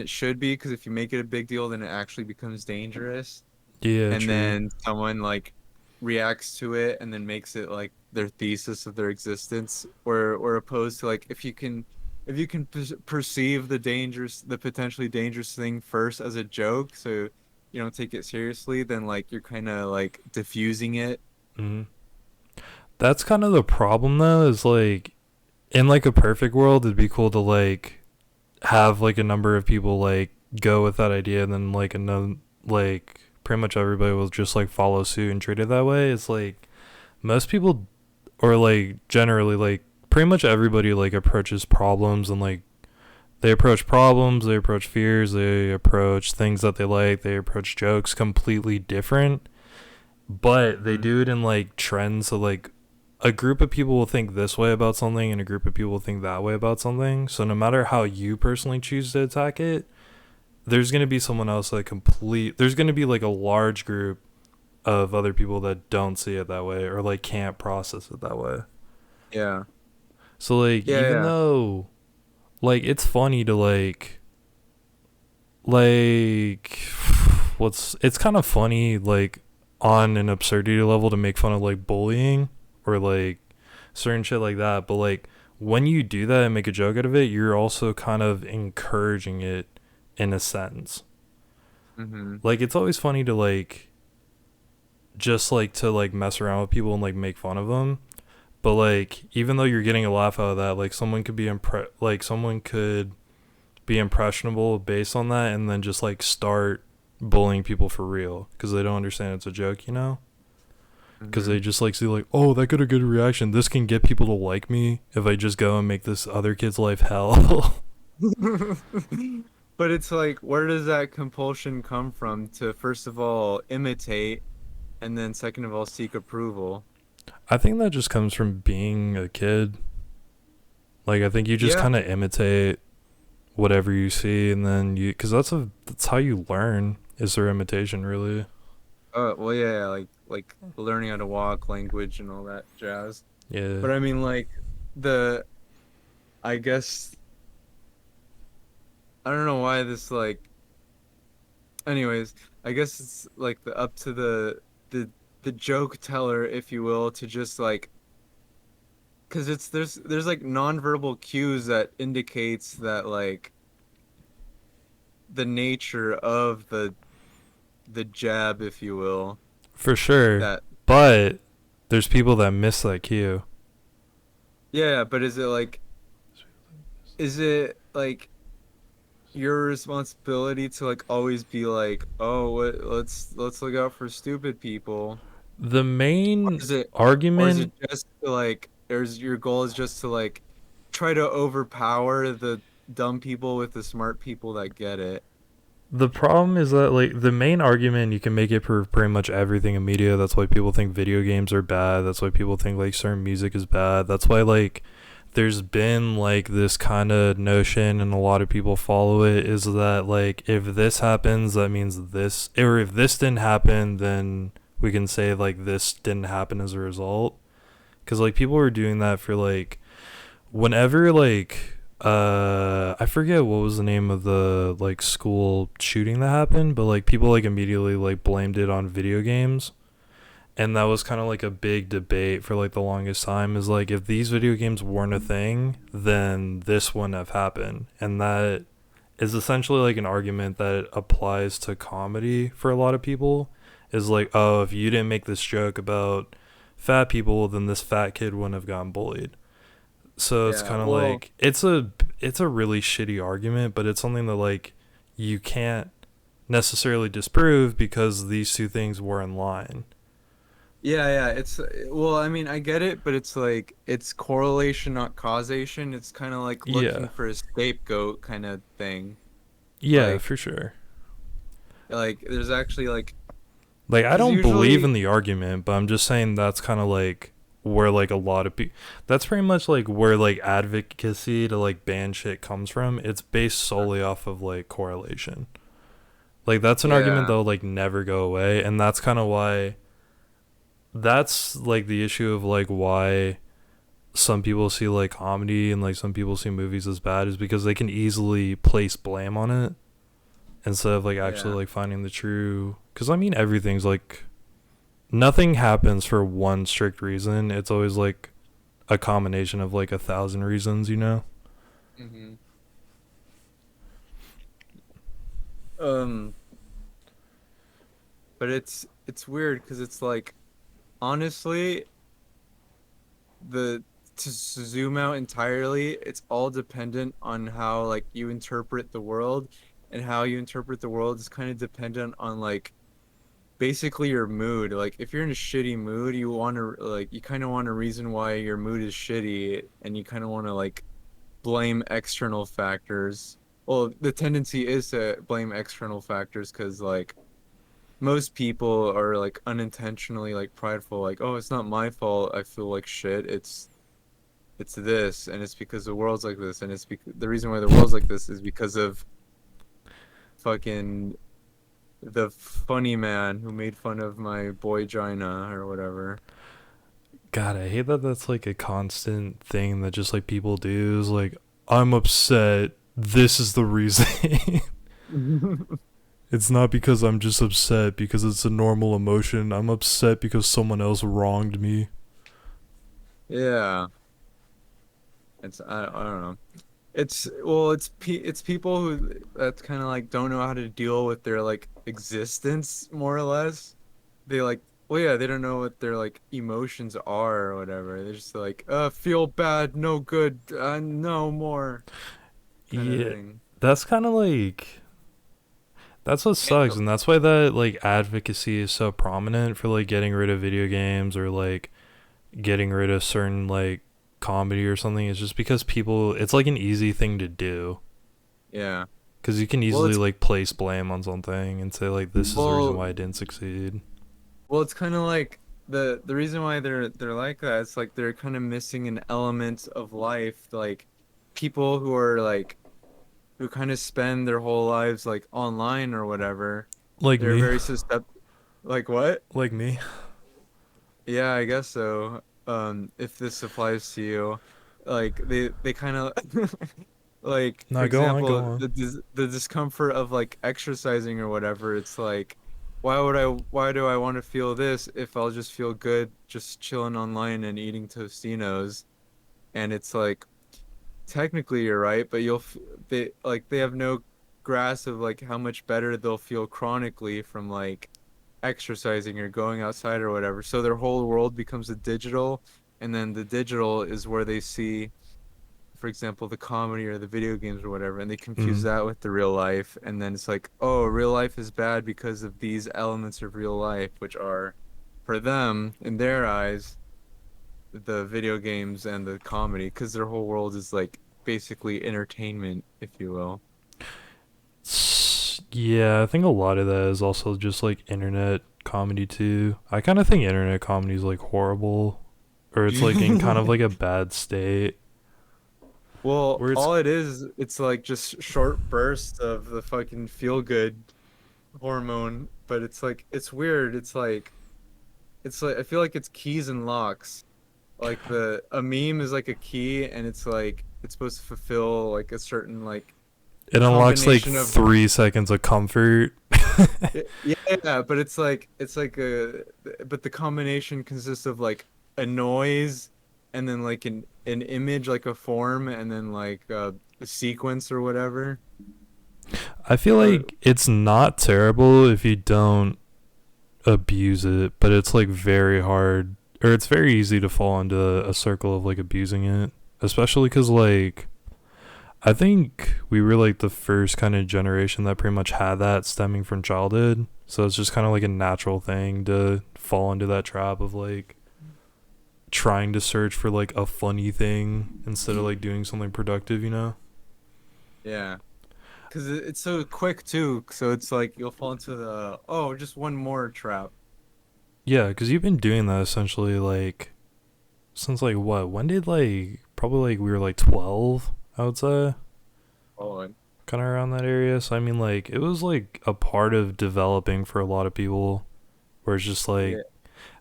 Speaker 1: should be, because if you make it a big deal, then it actually becomes dangerous.
Speaker 2: Yeah,
Speaker 1: And
Speaker 2: true.
Speaker 1: then someone like reacts to it and then makes it like their thesis of their existence, or opposed to like if you can perceive the potentially dangerous thing first as a joke, so you don't take it seriously, then like you're kind of like diffusing it.
Speaker 2: Hmm. That's kind of the problem though, is like in like a perfect world, it'd be cool to like have like a number of people like go with that idea and then like another like pretty much everybody will just like follow suit and treat it that way. It's like most people or like generally like pretty much everybody like approaches problems and like they approach problems, they approach fears, they approach things that they like, they approach jokes completely different, but they
Speaker 1: Mhm.
Speaker 2: do it in like trends. So like a group of people will think this way about something and a group of people will think that way about something. So no matter how you personally choose to attack it, there's going to be someone else that there's going to be like a large group of other people that don't see it that way or like can't process it that way.
Speaker 1: Yeah.
Speaker 2: So like
Speaker 1: Yeah,
Speaker 2: even
Speaker 1: yeah.
Speaker 2: though like it's funny to like what's it's kind of funny like on an absurdity level to make fun of like bullying or like certain shit like that, but like when you do that and make a joke out of it, you're also kind of encouraging it in a sense.
Speaker 1: Mm-hmm.
Speaker 2: Like it's always funny to like just like to like mess around with people and like make fun of them, but like even though you're getting a laugh out of that, like someone could be impressionable based on that and then just like start bullying people for real because they don't understand it's a joke, you know? Because
Speaker 1: Mm-hmm.
Speaker 2: they just like see like, oh, that got a good reaction, this can get people to like me if I just go and make this other kid's life hell.
Speaker 1: But it's like, where does that compulsion come from to, first of all, imitate, and then second of all, seek approval?
Speaker 2: I think that just comes from being a kid. Like I think you just
Speaker 1: Yeah.
Speaker 2: kind of imitate whatever you see and then you because that's how you learn is through imitation really.
Speaker 1: Well, yeah, yeah, like learning how to walk, language, and all that jazz.
Speaker 2: Yeah.
Speaker 1: But I mean, like the, I guess I don't know why this like. Anyways, I guess it's like the up to the the joke teller, if you will, to just like because it's there's like nonverbal cues that indicates that like the nature of the jab, if you will.
Speaker 2: For sure.
Speaker 1: That
Speaker 2: But there's people that miss that cue.
Speaker 1: yeah, but is it like your responsibility to like always be like, oh, let's look out for stupid people,
Speaker 2: The
Speaker 1: or
Speaker 2: main
Speaker 1: is it or is it
Speaker 2: argument,
Speaker 1: just to, like there's your goal is just to like try to overpower the dumb people with the smart people that get it?
Speaker 2: the problem is that like the main argument you can make it for pretty much everything in media. That's why people think video games are bad. That's why people think like certain music is bad. That's why like there's been like this kind of notion and a lot of people follow it is that like if this happens that means this, or if this didn't happen then we can say like this didn't happen as a result, because like people were doing that for like whenever like I forget what was the name of the like school shooting that happened, but like people like immediately like blamed it on video games. And that was kind of like a big debate for like the longest time, is like if these video games weren't a thing then this wouldn't have happened. And that is essentially like an argument that applies to comedy for a lot of people, is like, oh, if you didn't make this joke about fat people then this fat kid wouldn't have gotten bullied. So it's
Speaker 1: Yeah,
Speaker 2: kind of
Speaker 1: well,
Speaker 2: like it's a really shitty argument, but it's something that like you can't necessarily disprove because these two things were in line.
Speaker 1: yeah, it's well, I mean, I get it, but it's like it's correlation, not causation. It's kind of like
Speaker 2: Yeah.
Speaker 1: looking for a scapegoat kind of thing.
Speaker 2: Yeah,
Speaker 1: Like
Speaker 2: for sure.
Speaker 1: there's actually like
Speaker 2: Like I
Speaker 1: because
Speaker 2: don't believe
Speaker 1: usually
Speaker 2: in the argument, but I'm just saying that's kind of like where like a lot of people, that's pretty much like where like advocacy to like ban shit comes from. It's based solely off of like correlation. Like that's an argument
Speaker 1: yeah,
Speaker 2: that'll like never go away, and that's kind of why, that's like the issue of like why some people see like comedy and like some people see movies as bad, is because they can easily place blame on it instead of like actually
Speaker 1: yeah,
Speaker 2: like finding the true, because I mean everything's like, nothing happens for one strict reason. It's always like a combination of like a thousand reasons, you know?
Speaker 1: hmm um, but it's weird because it's like honestly the to zoom out entirely, it's all dependent on how like you interpret the world, and how you interpret the world is kind of dependent on like basically your mood. Like if you're in a shitty mood, you want to like you kind of want a reason why your mood is shitty, and you kind of want to like blame external factors. Well, the tendency is to blame external factors because like most people are like unintentionally like prideful, like, oh, it's not my fault I feel like shit, it's this, and it's because the world's like this, and the reason why the world's like this is because of fucking the funny man who made fun of my boy Gina or whatever.
Speaker 2: God, I hate that that's like a constant thing that just like people do, is like, I'm upset. This is the reason. It's not because I'm just upset because it's a normal emotion. I'm upset because someone else wronged me.
Speaker 1: Yeah, I don't know. It's well, it's people who that kind of like don't know how to deal with their like existence more or less. They like, well, yeah, they don't know what their like emotions are or whatever. They're just like, feel bad, no good, no more kind of
Speaker 2: Yeah,
Speaker 1: thing.
Speaker 2: that's kind of like, that's what sucks, and that's why that like advocacy is so prominent for like getting rid of video games or like getting rid of certain like comedy or something. Is just because people, it's like an easy thing to do,
Speaker 1: Yeah.
Speaker 2: because you can
Speaker 1: Well,
Speaker 2: easily
Speaker 1: it's
Speaker 2: like place blame on something and say like this is the reason
Speaker 1: well,
Speaker 2: why it didn't succeed.
Speaker 1: well, it's kind of like the reason why they're like that. It's like they're kind of missing an element of life. Like people who are like who kind of spend their whole lives like online or whatever.
Speaker 2: Like
Speaker 1: They're
Speaker 2: me.
Speaker 1: very susceptible. Like what?
Speaker 2: Like me.
Speaker 1: Yeah, I guess so. If this applies to you, like they kind of like for
Speaker 2: No, go on, go
Speaker 1: example,
Speaker 2: on.
Speaker 1: the discomfort of like exercising or whatever. It's like, why do I want to feel this if I'll just feel good just chilling online and eating Tostinos? and it's like technically you're right, but they have no grasp of like how much better they'll feel chronically from like exercising or going outside or whatever. So their whole world becomes a digital, and then the digital is where they see, for example, the comedy or the video games or whatever, and they confuse
Speaker 2: Mm.
Speaker 1: that with the real life. And then it's like, oh, real life is bad because of these elements of real life, which are, for them, in their eyes, the video games and the comedy, because their whole world is like basically entertainment, if you will.
Speaker 2: Yeah, I think a lot of that is also just like internet comedy too. I kind of think internet comedy is like horrible, or it's like in kind of like a bad state
Speaker 1: Well,
Speaker 2: where it's
Speaker 1: all it is, it's like just short bursts of the fucking feel good hormone, but it's like it's weird. It's like I feel like it's keys and locks. Like the a meme is like a key and it's like it's supposed to fulfill like a certain like
Speaker 2: it unlocks like
Speaker 1: combination of
Speaker 2: 3 seconds of comfort.
Speaker 1: yeah, but it's like a but the combination consists of like a noise and then like an image like a form and then like a sequence or whatever.
Speaker 2: I feel
Speaker 1: Or
Speaker 2: like it's not terrible if you don't abuse it, but it's like very hard, or it's very easy to fall into a circle of like abusing it, especially because like I think we were like the first kind of generation that pretty much had that stemming from childhood. So it's just kind of like a natural thing to fall into that trap of like trying to search for like a funny thing instead of like doing something productive, you know?
Speaker 1: yeah. Because it's so quick too, so it's like you'll fall into the oh, just one more trap.
Speaker 2: Yeah, because you've been doing that essentially like since like what? When did like probably like we were like 12, I would say?
Speaker 1: Oh, and-
Speaker 2: Kind of around that area. So I mean like it was like a part of developing for a lot of people where it's just like
Speaker 1: yeah,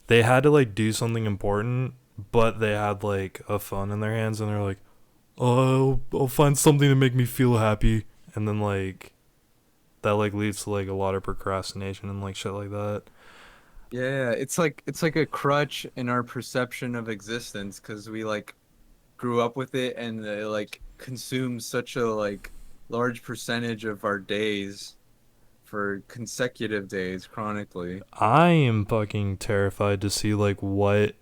Speaker 2: they had to like do something important, but they had like a phone in their hands and they're like, "Oh, I'll find something to make me feel happy." And then like that like leads to like a lot of procrastination and like shit like that.
Speaker 1: yeah. It's like a crutch in our perception of existence because we like grew up with it and it like consumes such a like large percentage of our days for consecutive days chronically.
Speaker 2: I am fucking terrified to see like what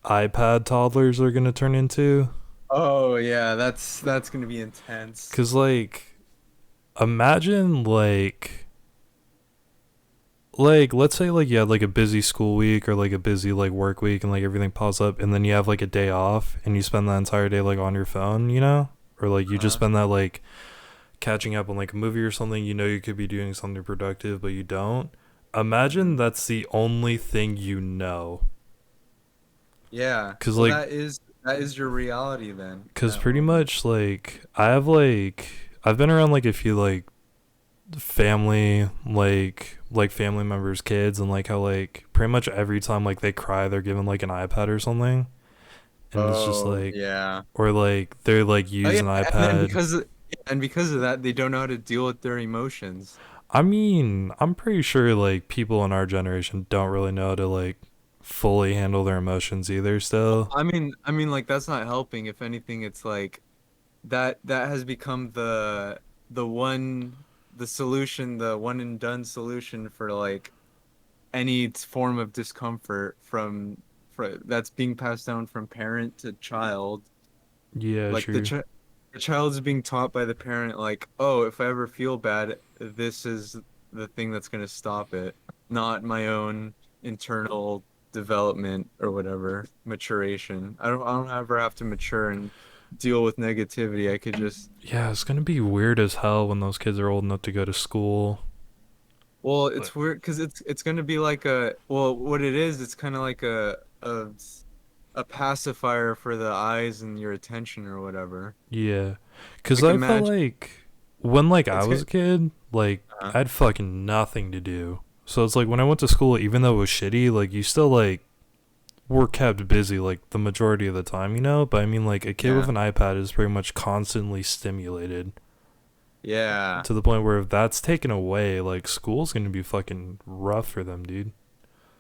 Speaker 2: iPad toddlers are going to turn into.
Speaker 1: Oh yeah, that's gonna be intense.
Speaker 2: Cuz like imagine like let's say like you had like a busy school week or like a busy like work week and like everything piles up and then you have like a day off and you spend that entire day like on your phone, you know? Or like you just
Speaker 1: Uh,
Speaker 2: spend that like catching up on like a movie or something, you know you could be doing something productive but you don't. Imagine
Speaker 1: mhm.
Speaker 2: that's the only thing you know.
Speaker 1: Yeah.
Speaker 2: Cuz
Speaker 1: Well,
Speaker 2: like
Speaker 1: that is your reality then in
Speaker 2: cuz
Speaker 1: that
Speaker 2: pretty
Speaker 1: moment.
Speaker 2: much like I've been around like a few like family members kids and like how like pretty much every time like they cry they're given like an iPad or something and it's just
Speaker 1: Oh,
Speaker 2: like
Speaker 1: yeah.
Speaker 2: or like they're like
Speaker 1: Oh
Speaker 2: use
Speaker 1: yeah,
Speaker 2: an
Speaker 1: and then
Speaker 2: iPad.
Speaker 1: because of that, they don't know how to deal with their emotions.
Speaker 2: I mean, I'm pretty sure like people in our generation don't really know how to like fully handle their emotions either still.
Speaker 1: I mean, like that's not helping. If anything, it's like that has become the one the solution, the one and done solution for like any form of discomfort that's being passed down from parent to child.
Speaker 2: Yeah,
Speaker 1: Like
Speaker 2: true.
Speaker 1: the child is being taught by the parent, like, oh, if I ever feel bad, this is the thing that's gonna stop it, not my own internal development or whatever, maturation. I don't ever have to mature and deal with negativity. I could just,
Speaker 2: Yeah, it's gonna be weird as hell when those kids are old enough to go to school.
Speaker 1: well,
Speaker 2: But
Speaker 1: it's weird because it's gonna be like a, well, what it is, it's kind of like a pacifier for the eyes and your attention or whatever.
Speaker 2: yeah, cause
Speaker 1: Like
Speaker 2: I felt
Speaker 1: imagine
Speaker 2: like when like I
Speaker 1: it's
Speaker 2: was
Speaker 1: good.
Speaker 2: a kid, like I had fucking nothing to do. So it's like when I went to school, even though it was shitty, like you still like were kept busy like the majority of the time, you know? But I mean like a kid with
Speaker 1: Yeah.
Speaker 2: an iPad is pretty much constantly stimulated
Speaker 1: Yeah.
Speaker 2: to the point where if that's taken away, like school's gonna be fucking rough for them, dude.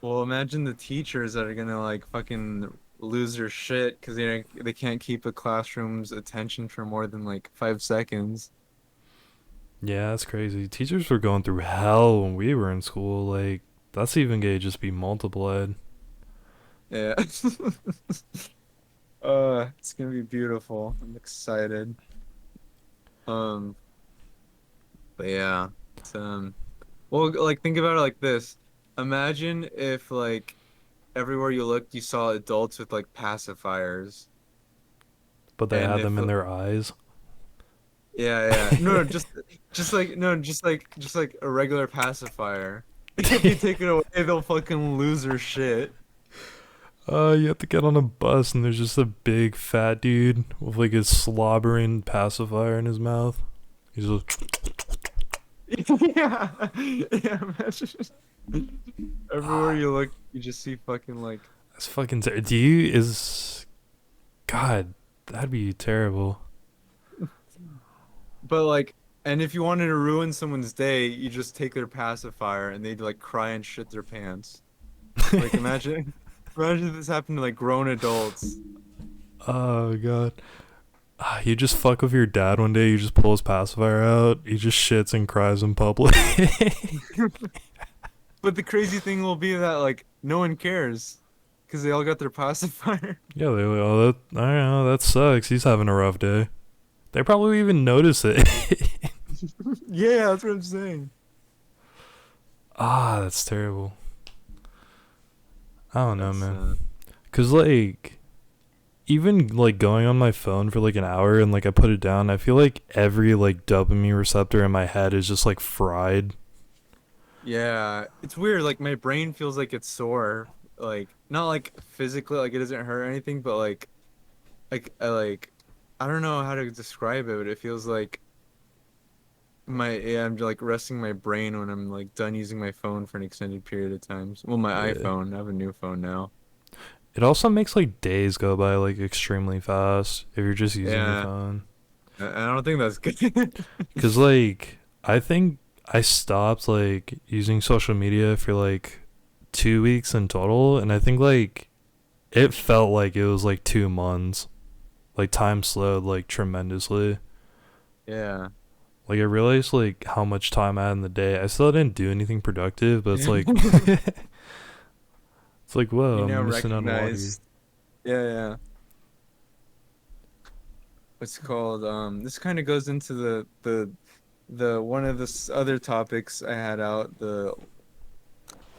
Speaker 1: Well, imagine the teachers that are gonna like fucking lose their shit because they can't keep a classroom's attention for more than like 5 seconds.
Speaker 2: Yeah, that's crazy. Teachers were going through hell when we were in school. Like, that's even gonna just be multiplied.
Speaker 1: Yeah. It's gonna be beautiful. I'm excited. Um, but yeah, it's well, like think about it like this. Imagine if like everywhere you looked, you saw adults with like pacifiers,
Speaker 2: But they
Speaker 1: and
Speaker 2: had
Speaker 1: if
Speaker 2: them in their eyes.
Speaker 1: yeah, yeah, no, just like no, just like a regular pacifier. If you take it away, they'll fucking lose their shit.
Speaker 2: You have to get on a bus and there's just a big fat dude with like a slobbering pacifier in his mouth. He's just
Speaker 1: Yeah, yeah. Everywhere you look, you just see fucking like.
Speaker 2: that's fucking do you is God, that'd be terrible.
Speaker 1: But like, and if you wanted to ruin someone's day, you just take their pacifier and they'd like cry and shit their pants. Like imagine, imagine if this happened to like grown adults.
Speaker 2: Oh god. You just fuck with your dad one day, you just pull his pacifier out, he just shits and cries in public.
Speaker 1: But the crazy thing will be that like no one cares because they all got their pacifier.
Speaker 2: Yeah, they oh that I don't know, that sucks. He's having a rough day. They probably even notice it.
Speaker 1: Yeah, that's what I'm saying.
Speaker 2: That's terrible. I don't know,
Speaker 1: That's
Speaker 2: man. Cause like even like going on my phone for like an hour and like I put it down, I feel like every like dopamine receptor in my head is just like fried.
Speaker 1: Yeah, it's weird. Like my brain feels like it's sore. Like not like physically, like it doesn't hurt or anything, but like I don't know how to describe it, but it feels like I'm like resting my brain when I'm like done using my phone for an extended period of times. Well, my
Speaker 2: Yeah.
Speaker 1: iPhone. I have a new phone now.
Speaker 2: It also makes like days go by like extremely fast if you're just using your
Speaker 1: Yeah,
Speaker 2: phone.
Speaker 1: I don't think that's good.
Speaker 2: Cause like I think I stopped like using social media for like 2 weeks in total, and I think like it felt like it was like 2 months. Like time slowed like tremendously.
Speaker 1: Yeah.
Speaker 2: Like I realized like how much time I had in the day. I still didn't do anything productive, but it's like it's like whoa,
Speaker 1: You now
Speaker 2: I'm missing out on a lot here.
Speaker 1: recognize. Yeah, yeah. What's called? This kind of goes into the one of the other topics I had out.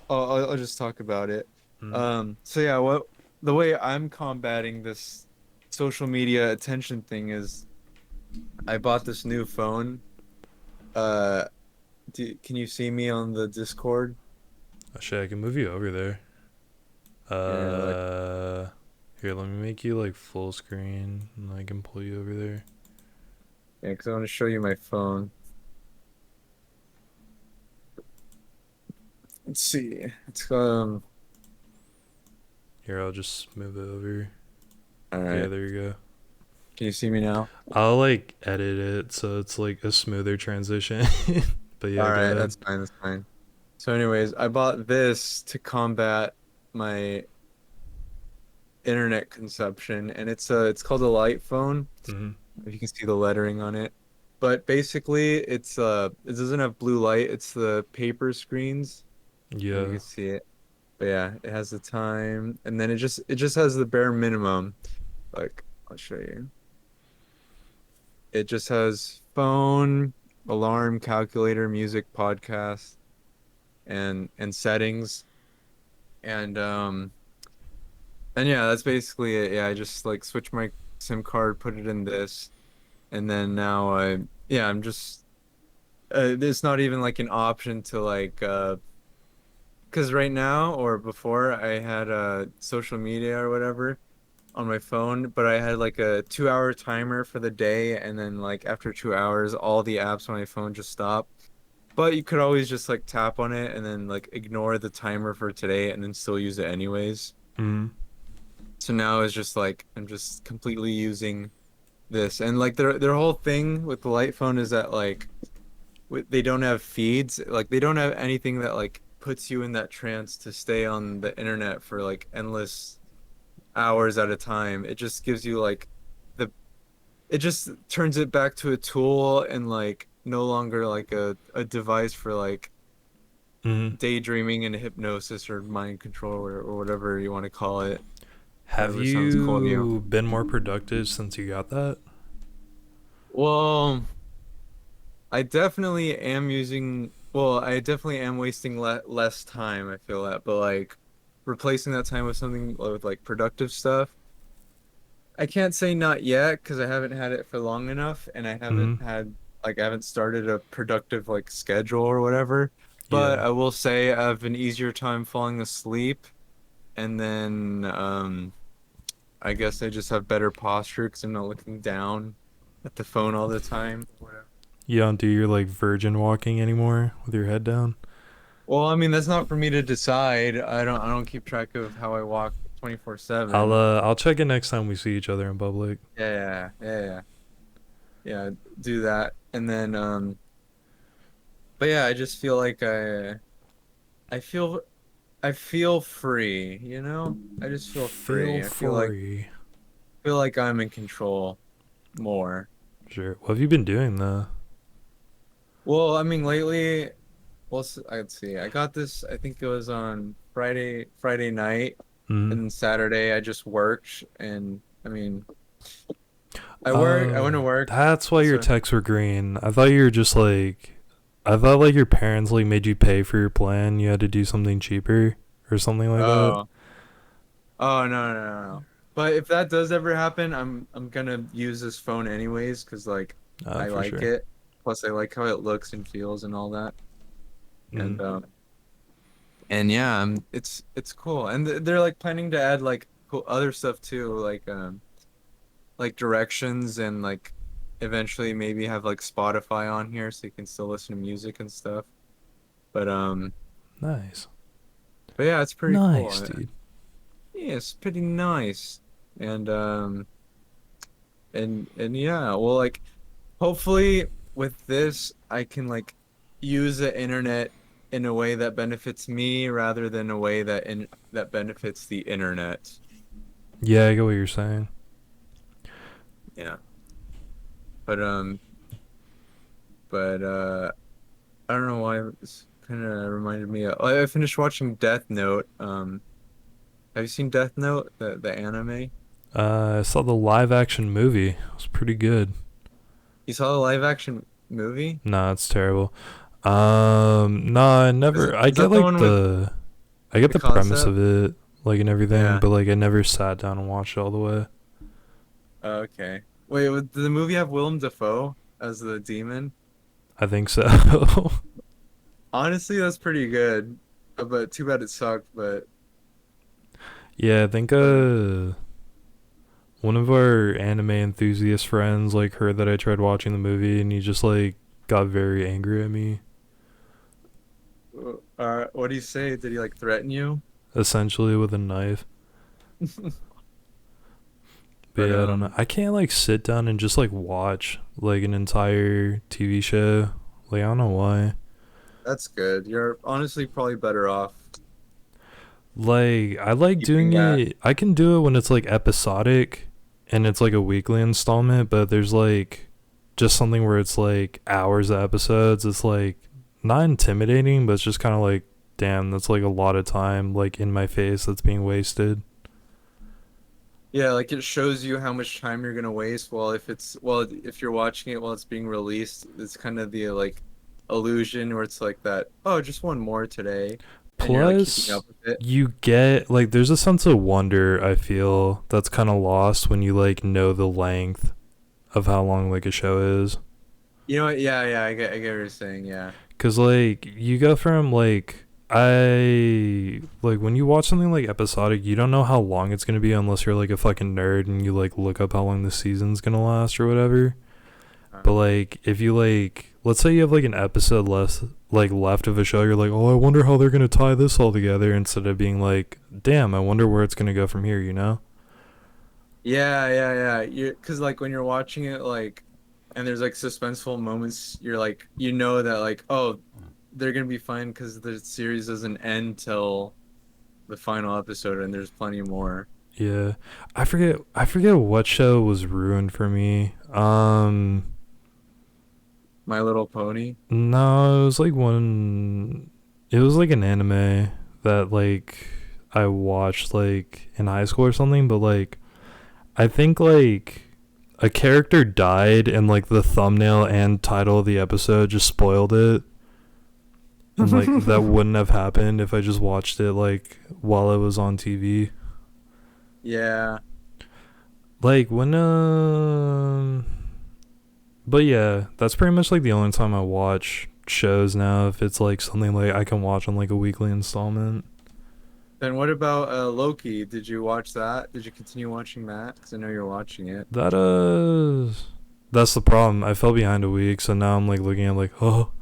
Speaker 1: I'll just talk about it.
Speaker 2: Mm.
Speaker 1: So yeah, what the way I'm combating this social media attention thing is I bought this new phone. Uh, can you see me on the Discord?
Speaker 2: Oh shit, I can move you over there.
Speaker 1: Yeah, like
Speaker 2: Uh, Here, let me make you like full screen, and I can pull you over there.
Speaker 1: yeah, because I want to show you my phone. Let's see. It's
Speaker 2: Here, I'll just move it over.
Speaker 1: all
Speaker 2: Yeah,
Speaker 1: right.
Speaker 2: there you go.
Speaker 1: Can you see me now?
Speaker 2: I'll like edit it so it's like a smoother transition. But yeah,
Speaker 1: All
Speaker 2: go
Speaker 1: right,
Speaker 2: ahead.
Speaker 1: that's fine. That's fine. So, anyways, I bought this to combat my internet consumption, and it's called a light phone.
Speaker 2: Mhm.
Speaker 1: If you can see the lettering on it. But basically, it doesn't have blue light. It's the paper screens. If you
Speaker 2: Yeah.
Speaker 1: can see it. But yeah, it has the time, and then it just has the bare minimum. Like I'll show you. It just has phone, alarm, calculator, music, podcast, and settings, and and yeah, that's basically it. Yeah, I just like switch my SIM card, put it in this, and then now yeah, I'm just there's not even like an option to like because right now or before I had social media or whatever on my phone, but I had like a 2 hour timer for the day, and then like after 2 hours, all the apps on my phone just stop. But you could always just like tap on it and then like ignore the timer for today and then still use it anyways.
Speaker 2: Mhm.
Speaker 1: So now it's just like I'm just completely using this, and like their whole thing with the light phone is that like they don't have feeds, like they don't have anything that like puts you in that trance to stay on the internet for like endless hours at a time. It just gives you like the it just turns it back to a tool and like no longer like a device for like
Speaker 2: Hmm.
Speaker 1: daydreaming and hypnosis or mind control or whatever you want to call it.
Speaker 2: Have
Speaker 1: Whatever sounds cool to you.
Speaker 2: you been more productive since you got that?
Speaker 1: Well, I definitely am I definitely am wasting less time, I feel that, but like replacing that time with something with like productive stuff. I can't say not yet because I haven't had it for long enough and
Speaker 2: Hmm.
Speaker 1: I haven't started a productive like schedule or whatever. But
Speaker 2: Yeah.
Speaker 1: I will say I have an easier time falling asleep and then I guess I just have better posture because I'm not looking down at the phone all the time. Whatever.
Speaker 2: You don't do your like virgin walking anymore with your head down?
Speaker 1: Well, I mean that's not for me to decide. I don't keep track of how I walk
Speaker 2: I'll
Speaker 1: 24/7.
Speaker 2: uh I'll check it next time we see each other in public.
Speaker 1: Yeah. Yeah, do that. And then but yeah, I just feel like I feel I feel free, you know? I just feel
Speaker 2: Feel
Speaker 1: free.
Speaker 2: free.
Speaker 1: Feel like I'm in control more.
Speaker 2: Sure. What have you been doing though?
Speaker 1: Well, I mean lately, I'd see. I got this, I think it was on Friday night,
Speaker 2: Hmm.
Speaker 1: and Saturday I just worked and I mean, I went to
Speaker 2: Oh,
Speaker 1: work.
Speaker 2: that's why your
Speaker 1: So,
Speaker 2: texts were green. I thought you were just like, I thought like your parents like made you pay for your plan. You had to do something cheaper or something like that.
Speaker 1: oh. Oh no. But if that does ever happen, I'm gonna use this phone anyways because like I
Speaker 2: For
Speaker 1: like
Speaker 2: sure.
Speaker 1: it. Plus I like how it looks and feels and all that.
Speaker 2: Mm.
Speaker 1: And yeah, it's cool. And they're like planning to add like cool other stuff too, like directions and like eventually maybe have like Spotify on here so you can still listen to music and stuff. But
Speaker 2: Nice.
Speaker 1: but yeah, it's pretty cool.
Speaker 2: Nice, dude.
Speaker 1: Yeah, it's pretty nice. And and yeah, well like hopefully with this I can like use the internet in a way that benefits me rather than a way that benefits the internet.
Speaker 2: Yeah, I get what you're saying.
Speaker 1: Yeah. But I don't know why this kind of reminded me of I finished watching Death Note. Have you seen Death Note, the anime?
Speaker 2: I saw the live action movie. It was pretty good.
Speaker 1: You saw the live action movie?
Speaker 2: Nah, it's terrible. Nah, I never. I
Speaker 1: Is
Speaker 2: get
Speaker 1: that the
Speaker 2: like
Speaker 1: one with
Speaker 2: I get
Speaker 1: the
Speaker 2: the premise
Speaker 1: concept?
Speaker 2: of it, like and everything,
Speaker 1: Yeah.
Speaker 2: but like I never sat down and watched it all the way.
Speaker 1: Okay. Wait, did the movie have Willem Dafoe as the demon?
Speaker 2: I think so.
Speaker 1: Honestly, that's pretty good. But too bad it sucked,
Speaker 2: Yeah, I think
Speaker 1: but
Speaker 2: one of our anime enthusiast friends like heard that I tried watching the movie and he just like got very angry at me.
Speaker 1: what do you say? Did he like threaten you?
Speaker 2: Essentially with a knife. But
Speaker 1: But
Speaker 2: yeah, I don't know. I can't like sit down and just like watch like an entire TV show. Like I don't know why.
Speaker 1: that's good. You're honestly probably better off
Speaker 2: Like I like
Speaker 1: keeping
Speaker 2: doing
Speaker 1: that.
Speaker 2: it. I can do it when it's like episodic and it's like a weekly installment, but there's like just something where it's like hours of episodes. It's like not intimidating, but it's just kind of like damn, that's like a lot of time like in my face that's being wasted.
Speaker 1: Yeah, like it shows you how much time you're gonna waste. If you're watching it while it's being released, it's kind of the like illusion where it's like that, oh, just one more today, and you're like keeping
Speaker 2: Plus,
Speaker 1: up with it.
Speaker 2: you get like there's a sense of wonder I feel that's kind of lost when you like know the length of how long like a show is.
Speaker 1: You know what? Yeah, I get what you're saying. Yeah.
Speaker 2: Cause like you go from like I like when you watch something like episodic, you don't know how long it's gonna be unless you're like a fucking nerd and you like look up how long the season's gonna last or whatever.
Speaker 1: Uh,
Speaker 2: But like if you like let's say you have like an episode less like left of a show, you're like, oh I wonder how they're gonna tie this all together instead of being like, damn, I wonder where it's gonna go from here, you know?
Speaker 1: yeah. Because like when you're watching it, like, and there's like suspenseful moments, you're like, you know that like, oh, they're gonna be fine because the series doesn't end till the final episode, and there's plenty more.
Speaker 2: Yeah. I forget what show was ruined for me.
Speaker 1: My Little Pony.
Speaker 2: No, it was like an anime that like I watched like in high school or something, but like I think like a character died and like the thumbnail and title of the episode just spoiled it. And like that wouldn't have happened if I just watched it like while it was on TV.
Speaker 1: Yeah.
Speaker 2: Like when but yeah, that's pretty much like the only time I watch shows now, if it's like something like I can watch on like a weekly installment.
Speaker 1: Then what about Loki? Did you watch that? Did you continue watching that? Because I know you're watching it.
Speaker 2: That that's the problem. I fell behind a week, so now I'm like looking at like, oh,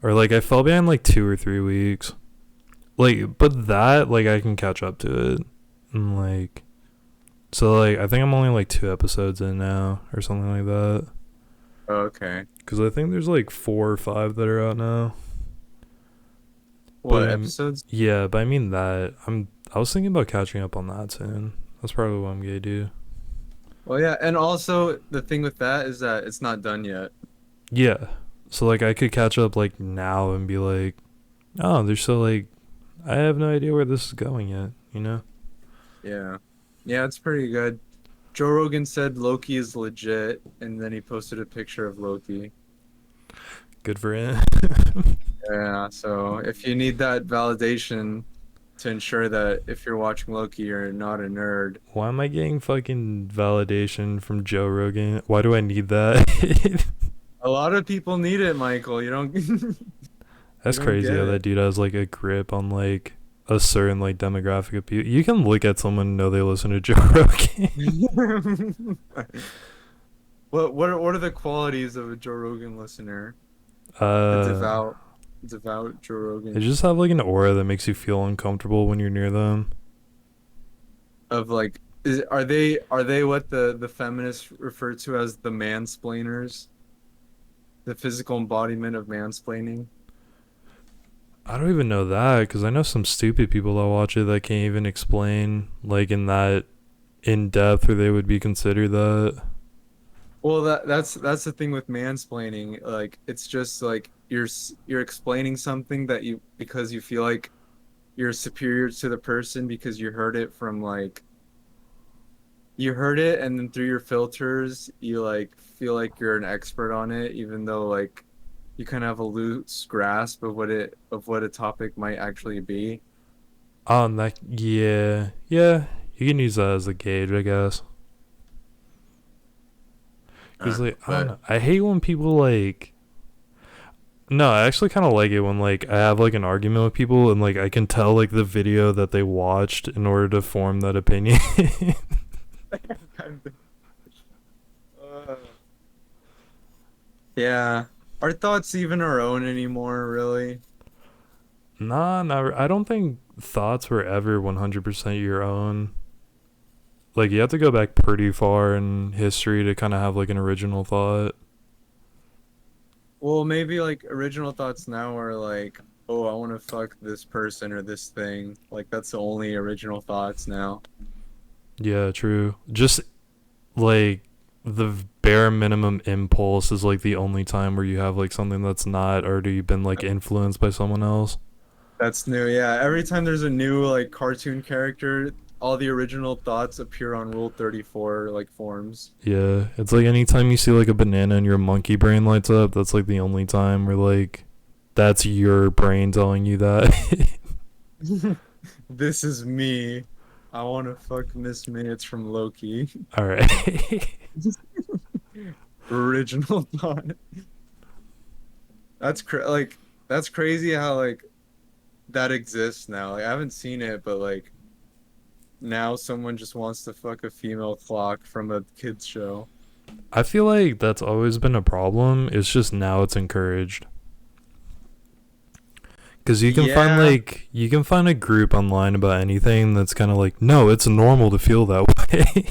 Speaker 2: or like I fell behind like 2 or 3 weeks. Like, but that like I can catch up to it, and like, so like I think I'm only like 2 episodes in now or something like that.
Speaker 1: Oh, okay.
Speaker 2: Cause I think there's like 4 or 5 that are out now. But
Speaker 1: What episodes?
Speaker 2: yeah, but I mean that I was thinking about catching up on that soon. That's probably what I'm gonna do.
Speaker 1: Well, yeah, and also the thing with that is that it's not done yet.
Speaker 2: Yeah. So like I could catch up like now and be like, oh, there's so like I have no idea where this is going yet, you know?
Speaker 1: Yeah. Yeah, it's pretty good. Joe Rogan said Loki is legit, and then he posted a picture of Loki.
Speaker 2: Good for him.
Speaker 1: Yeah, so if you need that validation to ensure that if you're watching Loki, you're not a nerd.
Speaker 2: Why am I getting fucking validation from Joe Rogan? Why do I need that?
Speaker 1: A lot of people need it, Michael. You don't you
Speaker 2: That's
Speaker 1: don't
Speaker 2: crazy
Speaker 1: get
Speaker 2: how that
Speaker 1: it.
Speaker 2: dude has like a grip on like a certain like demographic of people. You can look at someone and know they listen to Joe Rogan.
Speaker 1: What are the qualities of a Joe Rogan listener? A
Speaker 2: uh
Speaker 1: devout Joe
Speaker 2: they
Speaker 1: Rogan
Speaker 2: just have like an aura that makes you feel uncomfortable when you're near them.
Speaker 1: of like are they what the feminists refer to as the mansplainers? The physical embodiment of mansplaining?
Speaker 2: I don't even know that because I know some stupid people that watch it that can't even explain like in that in depth or they would be considered that.
Speaker 1: Well, that's the thing with mansplaining. Like it's just like you're explaining something that you because you feel like you're superior to the person because you heard it from like you heard it and then through your filters you like feel like you're an expert on it even though like you kind of have a loose grasp of what a topic might actually be.
Speaker 2: That yeah yeah you can use that as a gauge I guess. Cause like I don't
Speaker 1: But
Speaker 2: know I hate when people like no I actually kind of like it when like I have like an argument with people and like I can tell like the video that they watched in order to form that opinion.
Speaker 1: uh, yeah, our thoughts even our own anymore, really.
Speaker 2: Nah, never. I don't think thoughts were ever 100% your own. Like you have to go back pretty far in history to kind of have like an original thought.
Speaker 1: Well, maybe like original thoughts now are like, oh, I want to fuck this person or this thing. Like that's the only original thoughts now.
Speaker 2: Yeah, true. Just like the bare minimum impulse is like the only time where you have like something that's not already been like influenced by someone else.
Speaker 1: That's new. Yeah, every time there's a new like cartoon character, all the original thoughts appear on Rule 34 like forms.
Speaker 2: Yeah, it's like anytime you see like a banana and your monkey brain lights up, that's like the only time where like that's your brain telling you that.
Speaker 1: This is me. I want to fuck Miss Minutes from Loki.
Speaker 2: All right.
Speaker 1: Original thought. Like that's crazy how like that exists now. Like I haven't seen it, but like now someone just wants to fuck a female clock from a kids show.
Speaker 2: I feel like that's always been a problem. It's just now it's encouraged. Cause
Speaker 1: Yeah.
Speaker 2: you can find a group online about anything that's kind of like no, it's normal to feel that way.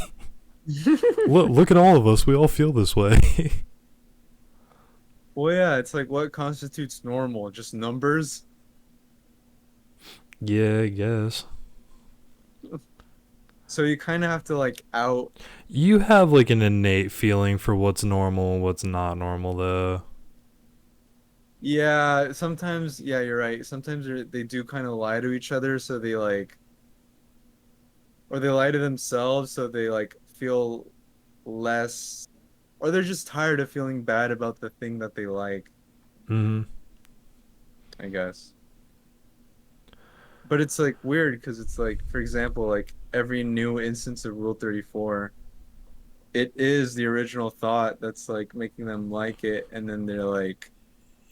Speaker 2: Look at all of us. We all feel this way.
Speaker 1: Well, yeah, it's like what constitutes normal? Just numbers?
Speaker 2: Yeah, I guess.
Speaker 1: So you kind of have to like out.
Speaker 2: You have like an innate feeling for what's normal and what's not normal, though.
Speaker 1: Yeah, sometimes, yeah, you're right. Sometimes they do kind of lie to each other, so they like, or they lie to themselves, so they like feel less, or they're just tired of feeling bad about the thing that they like,
Speaker 2: Hmm.
Speaker 1: I guess. But it's like weird because it's like, for example, like every new instance of Rule 34, it is the original thought that's like making them like it, and then they're like,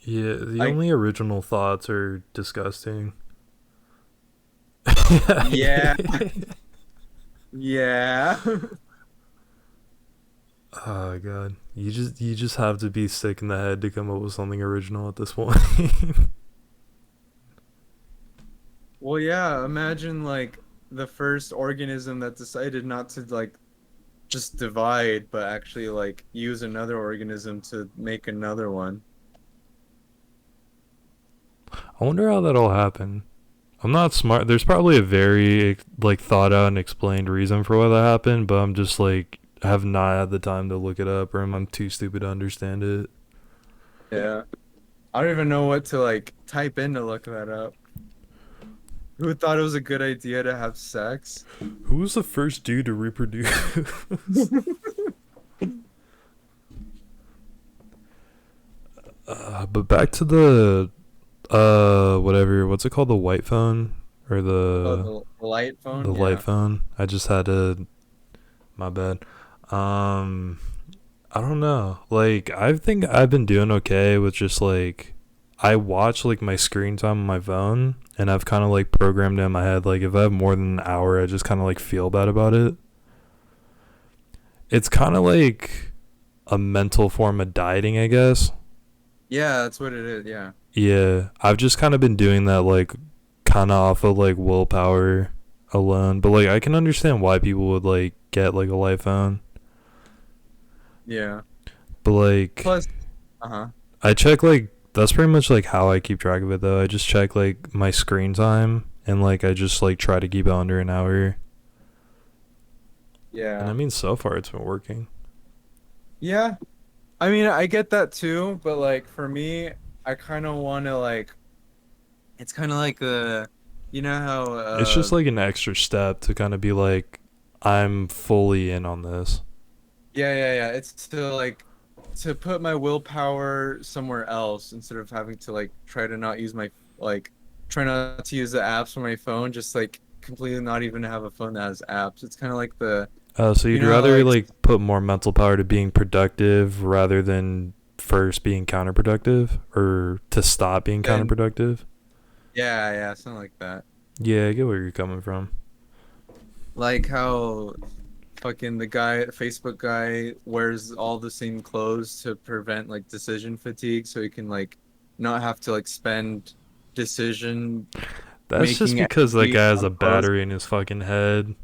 Speaker 2: Yeah, the
Speaker 1: I,
Speaker 2: only original thoughts are disgusting.
Speaker 1: yeah, yeah.
Speaker 2: Oh god, you just have to be sick in the head to come up with something original at this point.
Speaker 1: Well, yeah, imagine like the first organism that decided not to like just divide, but actually like use another organism to make another one.
Speaker 2: I wonder how that all happened. I'm not smart. There's probably a very like thought out and explained reason for why that happened, but I'm just like have not had the time to look it up, or I'm too stupid to understand it.
Speaker 1: Yeah. I don't even know what to like type in to look that up. Who thought it was a good idea to have sex?
Speaker 2: Who was the first dude to reproduce? But back to the whatever. What's it called? The white phone or
Speaker 1: Oh,
Speaker 2: the
Speaker 1: the light
Speaker 2: the
Speaker 1: phone?
Speaker 2: light
Speaker 1: Yeah.
Speaker 2: phone? I just had to. My bad. Um, I don't know. Like I think I've been doing okay with just like I watch like my screen time on my phone and I've kind of like programmed in my head like if I have more than an hour I just kind of like feel bad about it. It's kind of like a mental form of dieting, I guess.
Speaker 1: Yeah, that's what it is. Yeah.
Speaker 2: Yeah, I've just kind of been doing that like kind of off of like willpower alone, but like I can understand why people would like get like a light phone.
Speaker 1: Yeah.
Speaker 2: But like
Speaker 1: Plus, uh-huh.
Speaker 2: I check like that's pretty much like how I keep track of it though. I just check like my screen time and like I just like try to keep it under an hour. And I
Speaker 1: Yeah.
Speaker 2: mean so far it's been working.
Speaker 1: Yeah. I mean, I get that too, but like for me, I kind of want to like it's kind of like you know how
Speaker 2: It's just like an extra step to kind of be like I'm fully in on this.
Speaker 1: yeah, it's to like to put my willpower somewhere else instead of having to like try to not use my like try not to use the apps on my phone, just like completely not even have a phone that has apps. It's kind of like
Speaker 2: So
Speaker 1: you
Speaker 2: you'd
Speaker 1: know how
Speaker 2: rather
Speaker 1: like
Speaker 2: like put more mental power to being productive rather than first being counterproductive or to stop being
Speaker 1: and
Speaker 2: counterproductive?
Speaker 1: yeah, something like that.
Speaker 2: Yeah, I get where you're coming from.
Speaker 1: Like how fucking the guy, Facebook guy, wears all the same clothes to prevent like decision fatigue, so he can like not have to like spend decision
Speaker 2: That's just
Speaker 1: making
Speaker 2: because that
Speaker 1: energy
Speaker 2: guy has
Speaker 1: on
Speaker 2: a
Speaker 1: clothes.
Speaker 2: battery in his fucking head.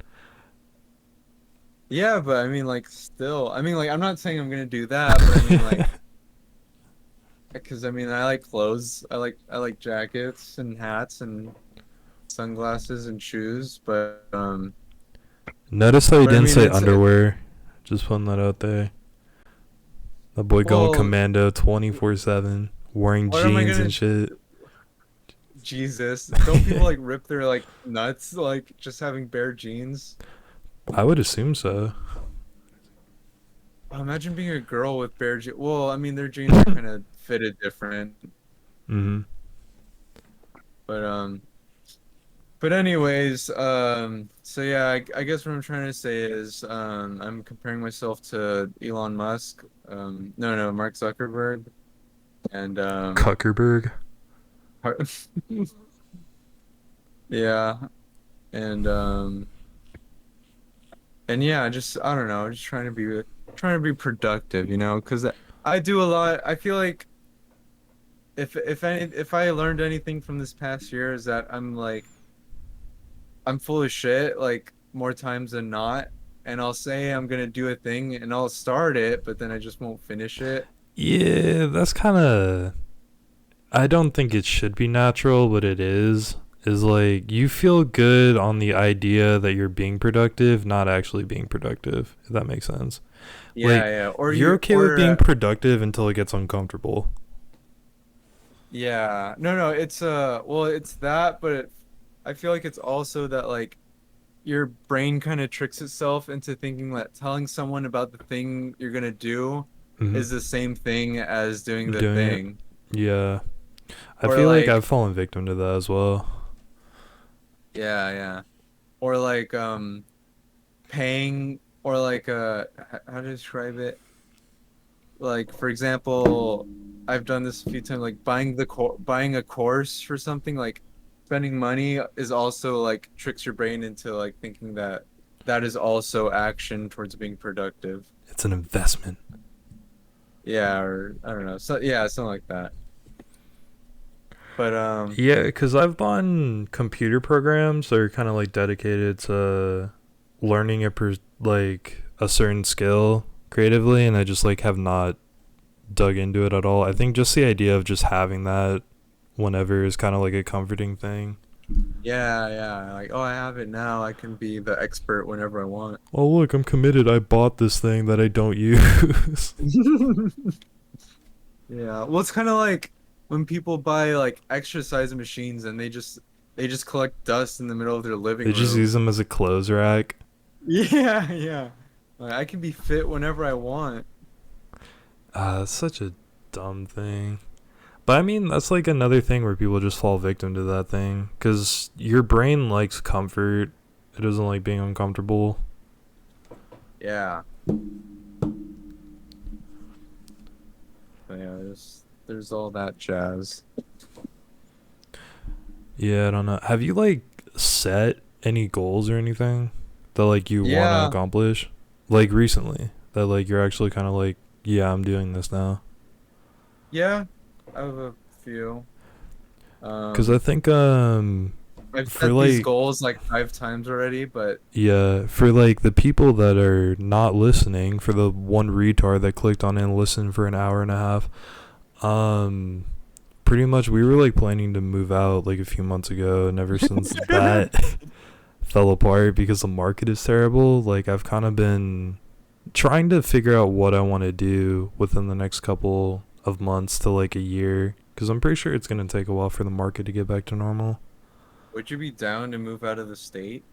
Speaker 1: Yeah, but I mean, like, still, I mean, like, I'm not saying I'm gonna do that, but I mean, like, because I mean, I like clothes, I like jackets and hats and sunglasses and shoes,
Speaker 2: Notice how he
Speaker 1: but I
Speaker 2: didn't
Speaker 1: mean,
Speaker 2: say
Speaker 1: it's
Speaker 2: underwear. Just putting that out there. The boy going
Speaker 1: well,
Speaker 2: commando 24/7, wearing
Speaker 1: what am I
Speaker 2: jeans
Speaker 1: gonna
Speaker 2: and shit.
Speaker 1: Jesus, don't people like rip their like nuts like just having bare jeans?
Speaker 2: I would assume so.
Speaker 1: Oh, imagine being a girl with bare jeans. Well, I mean, their jeans are kind of fitted different,
Speaker 2: Hmm.
Speaker 1: but but anyways, so yeah, I guess what I'm trying to say is, I'm comparing myself to Elon Musk, no, Mark Zuckerberg, and
Speaker 2: Kuckerberg.
Speaker 1: har- yeah, and and yeah, just I don't know, just trying to be productive, you know, because I do a lot. I feel like if I learned anything from this past year is that I'm full of shit like more times than not, and I'll say I'm gonna do a thing and I'll start it, but then I just won't finish it.
Speaker 2: Yeah, that's kind of. I don't think it should be natural, but it is. is like you feel good on the idea that you're being productive, not actually being productive, if that makes sense.
Speaker 1: Yeah,
Speaker 2: Like
Speaker 1: yeah. Or
Speaker 2: you're
Speaker 1: you
Speaker 2: okay with
Speaker 1: or
Speaker 2: being productive until it gets uncomfortable.
Speaker 1: yeah. No, no, it's well, it's that, but I feel like it's also that like your brain kind of tricks itself into thinking that telling someone about the thing you're gonna do
Speaker 2: Mm-hmm.
Speaker 1: is the same thing as doing the
Speaker 2: Doing it.
Speaker 1: thing.
Speaker 2: Yeah. I
Speaker 1: Or
Speaker 2: feel like I've
Speaker 1: like,
Speaker 2: fallen victim to that as well.
Speaker 1: yeah, yeah. Or like paying or like how to describe it? Like for example, I've done this a few times, like buying a course for something, like spending money is also like tricks your brain into like thinking that that is also action towards being productive.
Speaker 2: It's an investment.
Speaker 1: Yeah, or I don't know. So yeah, something like that. But
Speaker 2: Yeah, because I've bought computer programs that are kind of like dedicated to learning like a certain skill creatively, and I just like have not dug into it at all. I think just the idea of just having that whenever is kind of like a comforting thing.
Speaker 1: yeah, yeah, like oh, I have it now. I can be the expert whenever I want.
Speaker 2: Oh, look, I'm committed. I bought this thing that I don't use.
Speaker 1: Yeah. Well, it's kind of like when people buy like exercise machines and they just collect dust in the middle of their living
Speaker 2: They just use
Speaker 1: room.
Speaker 2: them as a clothes rack.
Speaker 1: Yeah, yeah. Like, I can be fit whenever I want.
Speaker 2: That's such a dumb thing. But I mean, that's like another thing where people just fall victim to that thing. Because your brain likes comfort, it doesn't like being uncomfortable.
Speaker 1: Yeah. But yeah, there's all that jazz.
Speaker 2: Yeah, I don't know. Have you like set any goals or anything that like you want to
Speaker 1: Yeah,
Speaker 2: accomplish? Like recently, that like you're actually kind of like, yeah, I'm doing this now.
Speaker 1: yeah. I have a few.
Speaker 2: Cause I
Speaker 1: Um,
Speaker 2: think
Speaker 1: I've
Speaker 2: for
Speaker 1: set these
Speaker 2: like
Speaker 1: goals like 5 times already, but
Speaker 2: yeah, for like the people that are not listening, for the one retard that clicked on and listened for an hour and a half, um pretty much we were like planning to move out like a few months ago, and ever since that fell apart because the market is terrible, like I've kind of been trying to figure out what I want to do within the next couple of months to like a year, because I'm pretty sure it's going to take a while for the market to get back to normal.
Speaker 1: would you be down to move out of the state?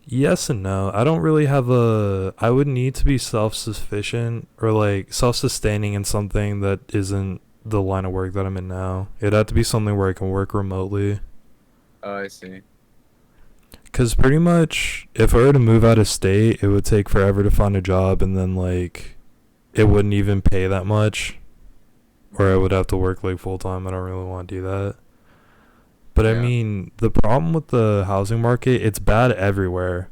Speaker 2: Yes and no. I don't really have a. I would need to be self sufficient or like self sustaining in something that isn't the line of work that I'm in now. It'd have to be something where I can work remotely.
Speaker 1: Oh, I see.
Speaker 2: Because pretty much, if I were to move out of state, it would take forever to find a job, and then like it wouldn't even pay that much, or I would have to work like full time. I don't really want to do that. But I
Speaker 1: Yeah.
Speaker 2: mean, the problem with the housing market, it's bad everywhere.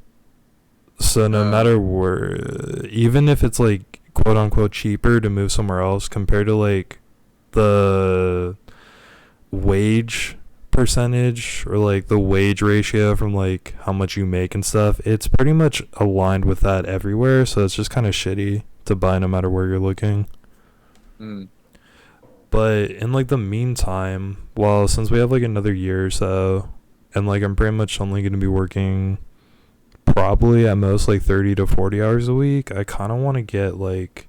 Speaker 2: So no
Speaker 1: Uh,
Speaker 2: matter where, even if it's like quote unquote cheaper to move somewhere else compared to like the wage percentage or like the wage ratio from like how much you make and stuff, it's pretty much aligned with that everywhere. So it's just kind of shitty to buy no matter where you're looking.
Speaker 1: mm,
Speaker 2: But in like the meantime, well, since we have like another year or so, and like I'm pretty much only going to be working probably at most like 30 to 40 hours a week, I kind of want to get like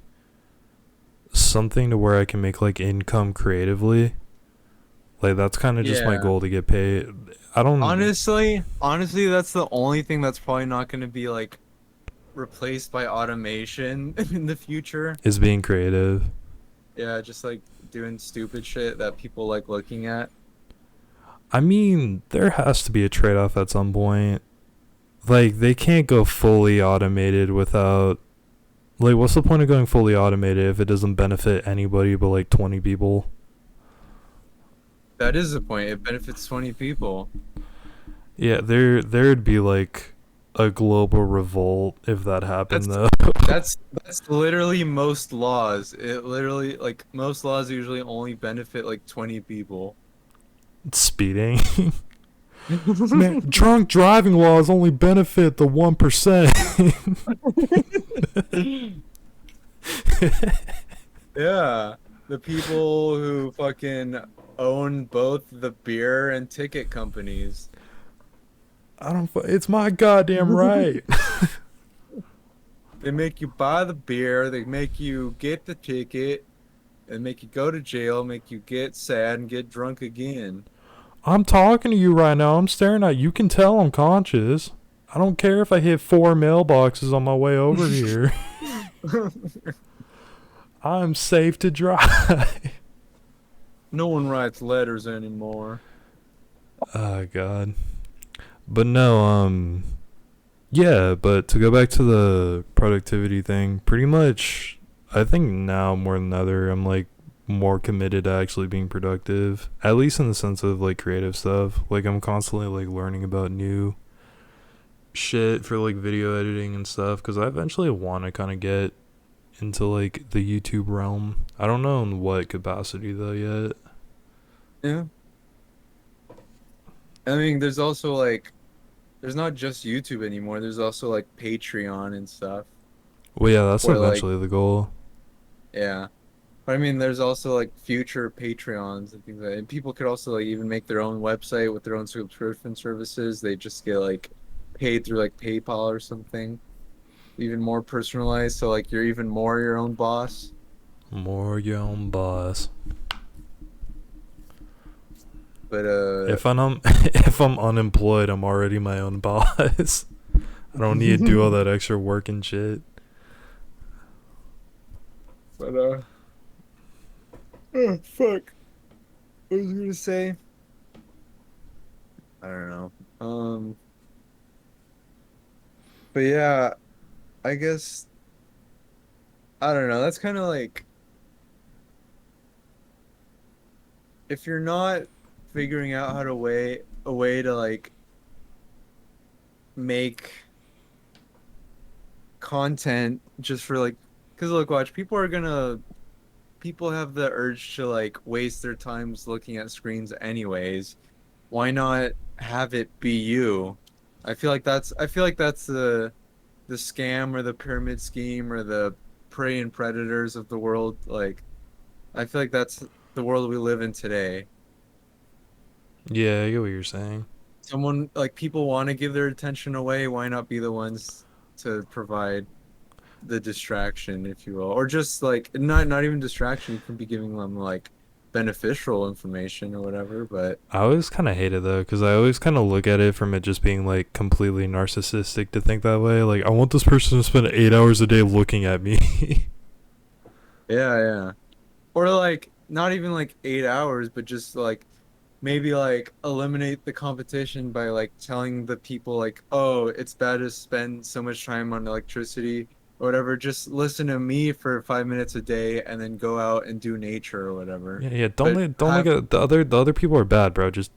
Speaker 2: something to where I can make like income creatively. Like that's kind of just my
Speaker 1: yeah.
Speaker 2: goal, to get paid. I don't
Speaker 1: Honestly, that's the only thing that's probably not going to be like replaced by automation in the future.
Speaker 2: is being creative.
Speaker 1: Yeah, just like doing stupid shit that people like looking at.
Speaker 2: I mean, there has to be a trade-off at some point. Like they can't go fully automated without, like, what's the point of going fully automated if it doesn't benefit anybody but like 20 people?
Speaker 1: That is the point. It benefits 20 people.
Speaker 2: Yeah, there'd be like a global revolt if that happened
Speaker 1: That's
Speaker 2: though.
Speaker 1: that's literally most laws. It literally like most laws usually only benefit like 20 people.
Speaker 2: Speeding. Man, drunk driving laws only benefit the 1%.
Speaker 1: Yeah, the people who fucking own both the beer and ticket companies.
Speaker 2: I don't. It's my goddamn right.
Speaker 1: They make you buy the beer, they make you get the ticket, and make you go to jail, make you get sad and get drunk again.
Speaker 2: I'm talking to you right now. I'm staring at you. You can tell I'm conscious. I don't care if I hit 4 mailboxes on my way over here. I'm safe to drive.
Speaker 1: No one writes letters anymore.
Speaker 2: Oh god. But no, yeah, but to go back to the productivity thing, pretty much I think now more than ever I'm like more committed to actually being productive, at least in the sense of like creative stuff. Like I'm constantly like learning about new shit for like video editing and stuff cuz I eventually want to kind of get into like the YouTube realm. I don't know in what capacity though yet.
Speaker 1: Yeah. I mean, there's also like, there's not just YouTube anymore. There's also like Patreon and stuff.
Speaker 2: Well, yeah, that's
Speaker 1: Where like,
Speaker 2: eventually the goal.
Speaker 1: yeah. But I mean, there's also like future Patreons and things like that. And people could also like even make their own website with their own subscription services. They just get like paid through like PayPal or something. Even more personalized. So like you're even more your own boss.
Speaker 2: More your own boss.
Speaker 1: But
Speaker 2: If I'm if I'm unemployed, I'm already my own boss. I don't need to do all that extra work and shit.
Speaker 1: but oh, fuck. What was I gonna say? I don't know. But yeah, I guess I don't know. That's kind of like if you're not figuring out how to way a way to like make content just for like, because look, watch, people have the urge to like waste their times looking at screens anyways. Why not have it be you? I feel like that's the scam or the pyramid scheme or the prey and predators of the world. Like, I feel like that's the world we live in today.
Speaker 2: Yeah, I get what you're saying.
Speaker 1: Someone like people want to give their attention away. Why not be the ones to provide the distraction, if you will, or just like not even distraction. You can be giving them like beneficial information or whatever. But
Speaker 2: I always kind of hate it though, because I always kind of look at it from it just being like completely narcissistic to think that way. Like, I want this person to spend 8 hours a day looking at me.
Speaker 1: yeah, yeah, or like not even like 8 hours, but just like maybe like eliminate the competition by like telling the people like, oh, it's bad to spend so much time on electricity or whatever. Just listen to me for 5 minutes a day and then go out and do nature or whatever.
Speaker 2: Yeah, yeah. Don't
Speaker 1: But
Speaker 2: look, don't look
Speaker 1: have
Speaker 2: at the other people are bad, bro. Just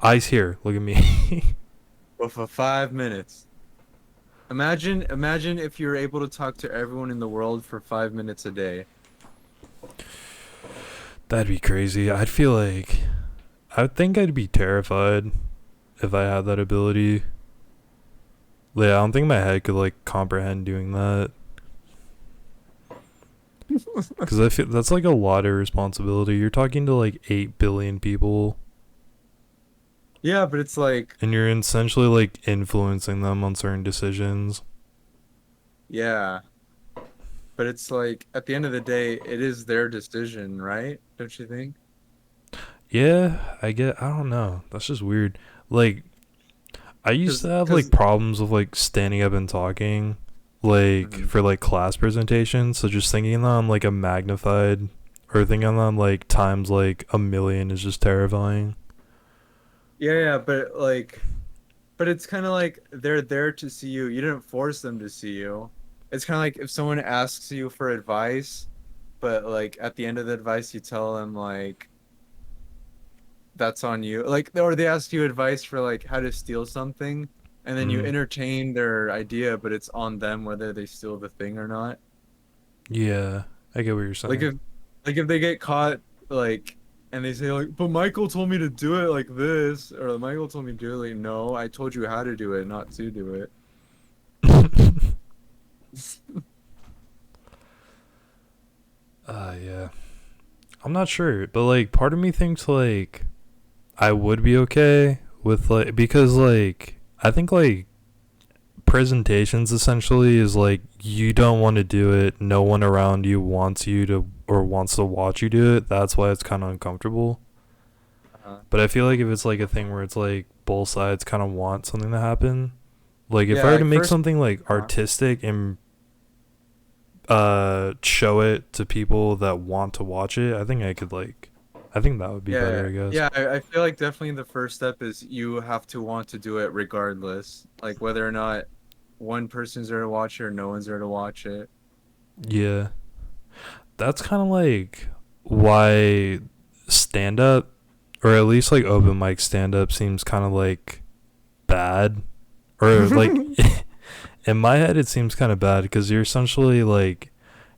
Speaker 2: eyes here. Look at me.
Speaker 1: but for 5 minutes. Imagine if you're able to talk to everyone in the world for 5 minutes a day.
Speaker 2: That'd be crazy. I think I'd be terrified if I had that ability. Yeah, I don't think my head could like comprehend doing that. Because I feel that's like a lot of responsibility. You're talking to like 8 billion people,
Speaker 1: Yeah, but it's like,
Speaker 2: and you're essentially like influencing them on certain decisions.
Speaker 1: yeah, but it's like at the end of the day, it is their decision, right? Don't you think?
Speaker 2: Yeah, I don't know. That's just weird. Like, I used
Speaker 1: Because,
Speaker 2: to have like
Speaker 1: because,
Speaker 2: problems with like standing up and talking, like
Speaker 1: Mhm.
Speaker 2: for like class presentations. So just thinking that I'm like a magnified, or thinking that I'm like times like a million is just terrifying.
Speaker 1: Yeah, yeah, but it's kind of like they're there to see you. You didn't force them to see you. It's kind of like if someone asks you for advice, but like at the end of the advice, you tell them like that's on you. Like, or they ask you advice for like how to steal something, and then you
Speaker 2: Mm.
Speaker 1: entertain their idea, but it's on them whether they steal the thing or not.
Speaker 2: Yeah, I get what you're
Speaker 1: Like
Speaker 2: saying.
Speaker 1: if they get caught like and they say like, but Michael told me to do it like this, or Michael told me to do it like, no, I told you how to do it, not to do it.
Speaker 2: Yeah. I'm not sure, but like part of me thinks like I would be okay with like because like I think like presentations essentially is like you don't want to do it, no one around you wants you to or wants to watch you do it. That's why it's kind of uncomfortable.
Speaker 1: Uh,
Speaker 2: But I feel like if it's like a thing where it's like both sides kind of want something to happen, like if
Speaker 1: yeah,
Speaker 2: I were to
Speaker 1: like
Speaker 2: make
Speaker 1: first,
Speaker 2: something like
Speaker 1: uh,
Speaker 2: artistic and show it to people that want to watch it, I think I could like I think that would be better,
Speaker 1: yeah,
Speaker 2: I guess.
Speaker 1: yeah. I feel like definitely the first step is you have to want to do it regardless, like whether or not one person's there to watch it or no one's there to watch it.
Speaker 2: Yeah. That's kind of like why stand up or at least like open mic stand up seems kind of like bad or like in my head it seems kind of bad because you're essentially like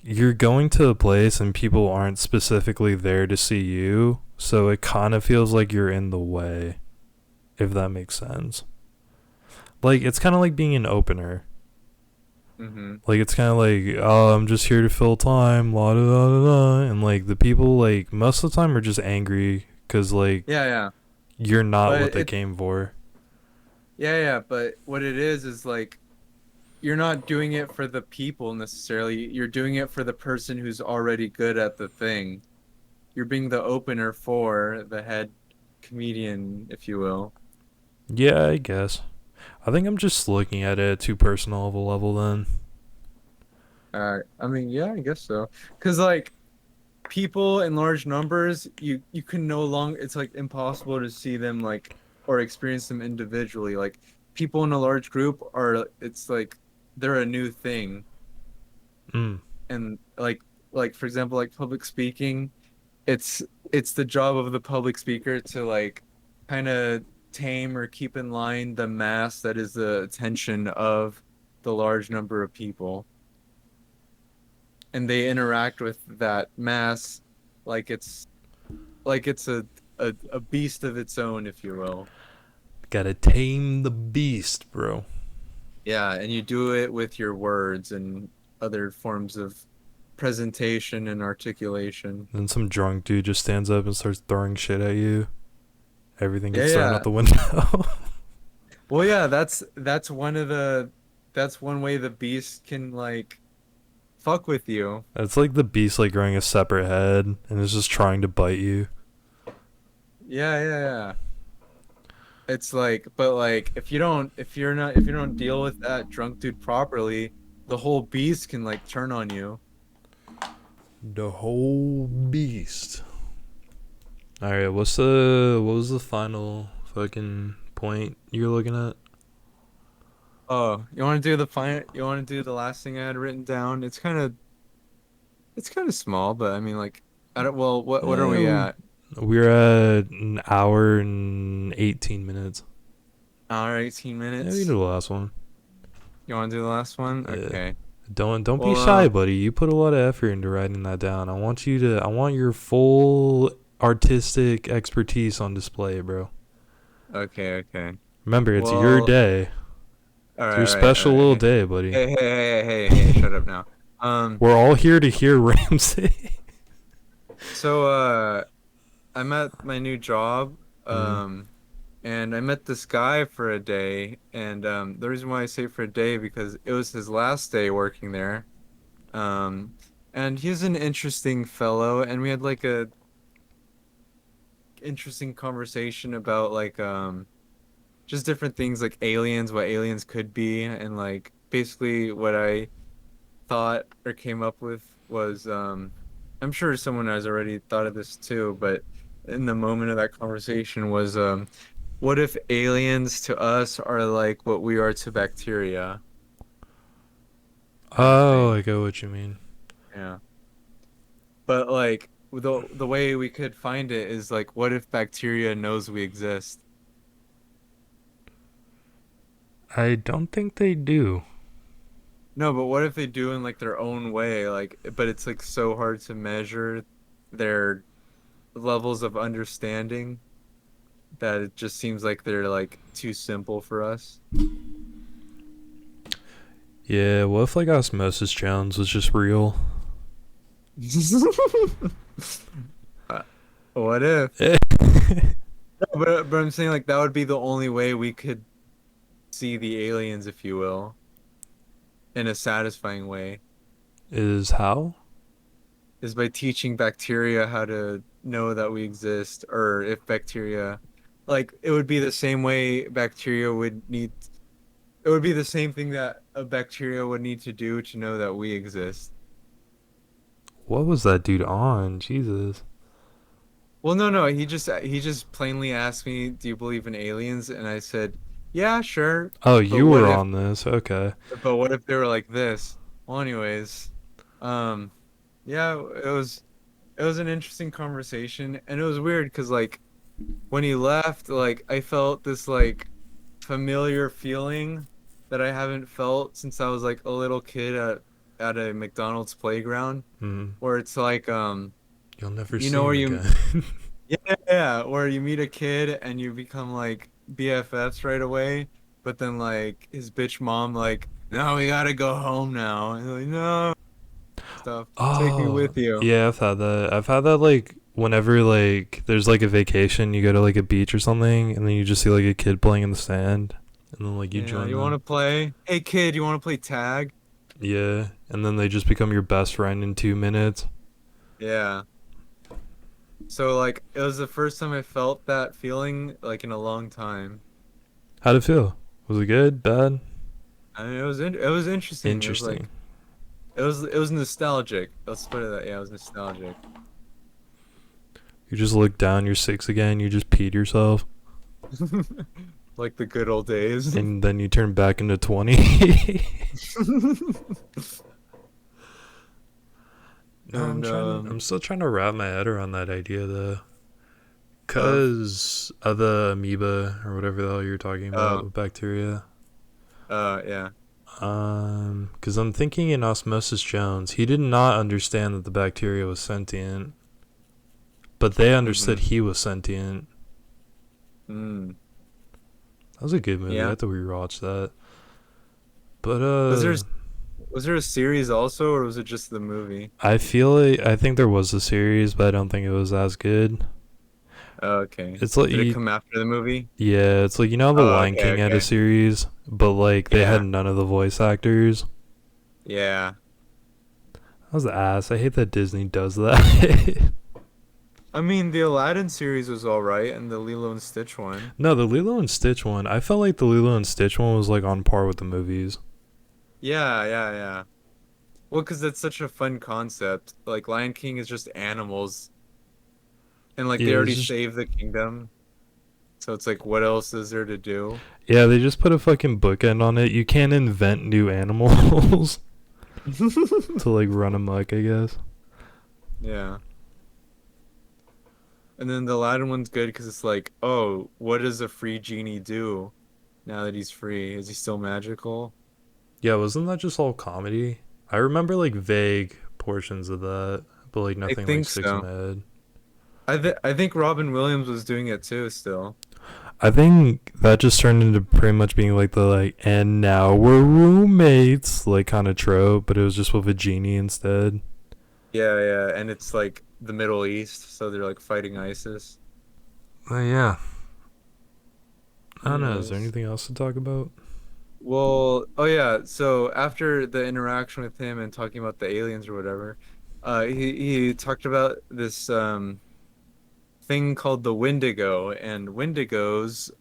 Speaker 2: you're going to a place and people aren't specifically there to see you, so it kind of feels like you're in the way, if that makes sense. Like it's kind of like being an opener.
Speaker 1: Mm-hmm.
Speaker 2: Like it's kind of like, oh, I'm just here to fill time, la da da da da, and like the people like most of the time are just angry because like
Speaker 1: Yeah, yeah.
Speaker 2: you're not what
Speaker 1: But
Speaker 2: they
Speaker 1: it,
Speaker 2: came for.
Speaker 1: yeah, yeah. But what it is like you're not doing it for the people necessarily. You're doing it for the person who's already good at the thing. You're being the opener for the head comedian, if you will.
Speaker 2: Yeah, I guess. I think I'm just looking at it at too personal of a level then.
Speaker 1: I mean, yeah, I guess so. Because like people in large numbers, you can no longer. It's like impossible to see them like or experience them individually. Like people in a large group are. It's like they're a new thing,
Speaker 2: Mm.
Speaker 1: and like for example, like public speaking. It's the job of the public speaker to like kind of tame or keep in line the mass that is the attention of the large number of people, and they interact with that mass like it's a beast of its own, if you will.
Speaker 2: Gotta tame the beast, bro.
Speaker 1: Yeah, and you do it with your words and other forms of presentation and articulation.
Speaker 2: Then some drunk dude just stands up and starts throwing shit at you. Everything
Speaker 1: Yeah,
Speaker 2: gets thrown out
Speaker 1: yeah.
Speaker 2: the window.
Speaker 1: Well, yeah, that's one of the that's one way the beast can like fuck with you.
Speaker 2: It's like the beast like growing a separate head and is just trying to bite you.
Speaker 1: Yeah, yeah, yeah. It's like, but like if you don't deal with that drunk dude properly, the whole beast can like turn on you.
Speaker 2: The whole beast. All right, what was the final fucking point you're looking at?
Speaker 1: Oh, you want to do the last thing I had written down? It's kind of small, but I mean like I don't well, what are we
Speaker 2: Uh,
Speaker 1: at?
Speaker 2: we're at an hour and 18 minutes.
Speaker 1: Hour 18
Speaker 2: Yeah, we can do
Speaker 1: minutes.
Speaker 2: the last one.
Speaker 1: You want to do the last one?
Speaker 2: Yeah.
Speaker 1: Okay.
Speaker 2: Don't be
Speaker 1: Well,
Speaker 2: shy, buddy. You put a lot of effort into writing that down. I want your full artistic expertise on display, bro.
Speaker 1: okay, okay.
Speaker 2: Remember, it's your
Speaker 1: Well,
Speaker 2: day.
Speaker 1: all
Speaker 2: It's
Speaker 1: right,
Speaker 2: your
Speaker 1: all right, all
Speaker 2: special little
Speaker 1: right.
Speaker 2: day, buddy.
Speaker 1: Hey, shut up now.
Speaker 2: We're all here to hear Ramsey.
Speaker 1: So I'm at my new job,
Speaker 2: Mm.
Speaker 1: and I met this guy for a day, and the reason why I say for a day because it was his last day working there. Um, and he's an interesting fellow, and we had like a interesting conversation about like just different things like aliens, what aliens could be, and like basically what I thought or came up with was I'm sure someone has already thought of this too, but in the moment of that conversation was what if aliens to us are like what we are to bacteria kind of
Speaker 2: Oh,
Speaker 1: thing.
Speaker 2: I get what you mean.
Speaker 1: Yeah. But like the way we could find it is like what if bacteria knows we exist?
Speaker 2: I don't think they do.
Speaker 1: No, but what if they do in like their own way, like but it's like so hard to measure their levels of understanding that it just seems like they're like too simple for us.
Speaker 2: Yeah, what if like Osmosis Jones was just real?
Speaker 1: What if? But I'm saying like that would be the only way we could see the aliens, if you will, in a satisfying way,
Speaker 2: Is how?
Speaker 1: is by teaching bacteria how to know that we exist, or if bacteria, like it would be the same way bacteria would need, it would be the same thing that a bacteria would need to do to know that we exist.
Speaker 2: What was that dude on? Jesus.
Speaker 1: Well, no, he just plainly asked me, "Do you believe in aliens?" And I said, "Yeah, sure."
Speaker 2: Oh,
Speaker 1: But
Speaker 2: you
Speaker 1: what
Speaker 2: were
Speaker 1: if
Speaker 2: on this. Okay.
Speaker 1: but what if they were like this? Well, anyways, um yeah, it was an interesting conversation and it was weird because like when he left, like I felt this like familiar feeling that I haven't felt since I was like a little kid at a McDonald's playground
Speaker 2: Hmm.
Speaker 1: where it's like
Speaker 2: You'll never
Speaker 1: you
Speaker 2: see
Speaker 1: know
Speaker 2: him
Speaker 1: where you
Speaker 2: again.
Speaker 1: yeah, where you meet a kid and you become like BFFs right away, but then like his bitch mom like, no, we gotta go home now. And like, no, stuff. Take me
Speaker 2: Oh,
Speaker 1: with you.
Speaker 2: yeah, I've had that. I've had that like whenever like there's like a vacation, you go to like a beach or something, and then you just see like a kid playing in the sand, and then like you
Speaker 1: Yeah,
Speaker 2: join
Speaker 1: you
Speaker 2: them.
Speaker 1: wanna play? Hey kid, you wanna play tag?
Speaker 2: Yeah, and then they just become your best friend in 2 minutes.
Speaker 1: Yeah. So like it was the first time I felt that feeling like in a long time.
Speaker 2: How'd it feel? Was it good? Bad?
Speaker 1: I mean, it was interesting. It was
Speaker 2: Interesting.
Speaker 1: like it was nostalgic. Let's put it that. Yeah, it was nostalgic.
Speaker 2: You just look down, you're six again, you just peed yourself,
Speaker 1: Like the good old days.
Speaker 2: and then you turn back into 20. No,
Speaker 1: And
Speaker 2: I'm still trying to wrap my head around that idea though.
Speaker 1: of
Speaker 2: Cause of the amoeba or whatever the hell you're talking about
Speaker 1: uh
Speaker 2: with bacteria.
Speaker 1: yeah.
Speaker 2: Cause I'm thinking in Osmosis Jones, he did not understand that the bacteria was sentient, but they
Speaker 1: Mm-hmm.
Speaker 2: understood he was sentient.
Speaker 1: Mm.
Speaker 2: That was a good movie. I
Speaker 1: Yeah.
Speaker 2: had to rewatch that. But
Speaker 1: Was there was there a series also, or was it just the movie?
Speaker 2: I think there was a series, but I don't think it was as good.
Speaker 1: Oh, okay.
Speaker 2: It's like
Speaker 1: Did it come after the movie?
Speaker 2: yeah, it's like you know the
Speaker 1: Oh,
Speaker 2: Lion
Speaker 1: okay,
Speaker 2: King had a
Speaker 1: okay.
Speaker 2: series, but like they had
Speaker 1: Yeah.
Speaker 2: none of the voice actors.
Speaker 1: Yeah.
Speaker 2: That was ass. I hate that Disney does that.
Speaker 1: I mean, the Aladdin series was all right, and the Lilo and Stitch one.
Speaker 2: No, the Lilo and Stitch one. I felt like the Lilo and Stitch one was like on par with the movies.
Speaker 1: Yeah, yeah, yeah. Well, because that's such a fun concept. Like Lion King is just animals, and like
Speaker 2: Yeah,
Speaker 1: they
Speaker 2: it's
Speaker 1: already
Speaker 2: just
Speaker 1: saved the kingdom. So it's like, what else is there to do?
Speaker 2: yeah, they just put a fucking bookend on it. You can't invent new animals to like run amok, I guess.
Speaker 1: Yeah. And then the Aladdin one's good because it's like, oh, what does a free genie do now that he's free? Is he still magical?
Speaker 2: Yeah, wasn't that just all comedy? I remember like vague portions of that, but like
Speaker 1: I
Speaker 2: nothing like
Speaker 1: think
Speaker 2: sticks in
Speaker 1: so.
Speaker 2: my head.
Speaker 1: I think Robin Williams was doing it too still.
Speaker 2: I think that just turned into pretty much being like the like and now we're roommates like kind of trope, but it was just with a genie instead.
Speaker 1: Yeah, yeah, and it's like the Middle East, so they're like fighting ISIS.
Speaker 2: Yeah. I don't know. Is there
Speaker 1: Anyways,
Speaker 2: anything else to talk about?
Speaker 1: well, oh yeah, so after the interaction with him and talking about the aliens or whatever, he talked about this thing called the Wendigo, and Wendigos,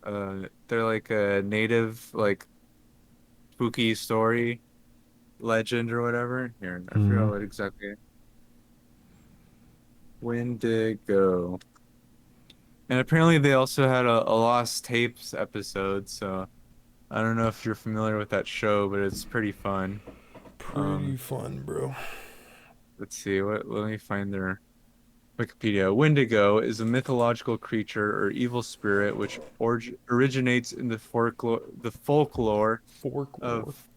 Speaker 1: they're like a native like spooky story legend or whatever. Here, I forgot
Speaker 2: Mm.
Speaker 1: what exactly. Wendigo. And apparently they also had a Lost Tapes episode, so I don't know if you're familiar with that show, but it's pretty fun.
Speaker 2: Pretty
Speaker 1: Um,
Speaker 2: fun, bro.
Speaker 1: let's see, let me find their Wikipedia. Wendigo is a mythological creature or evil spirit which originates in the folklore
Speaker 2: Folklore.
Speaker 1: of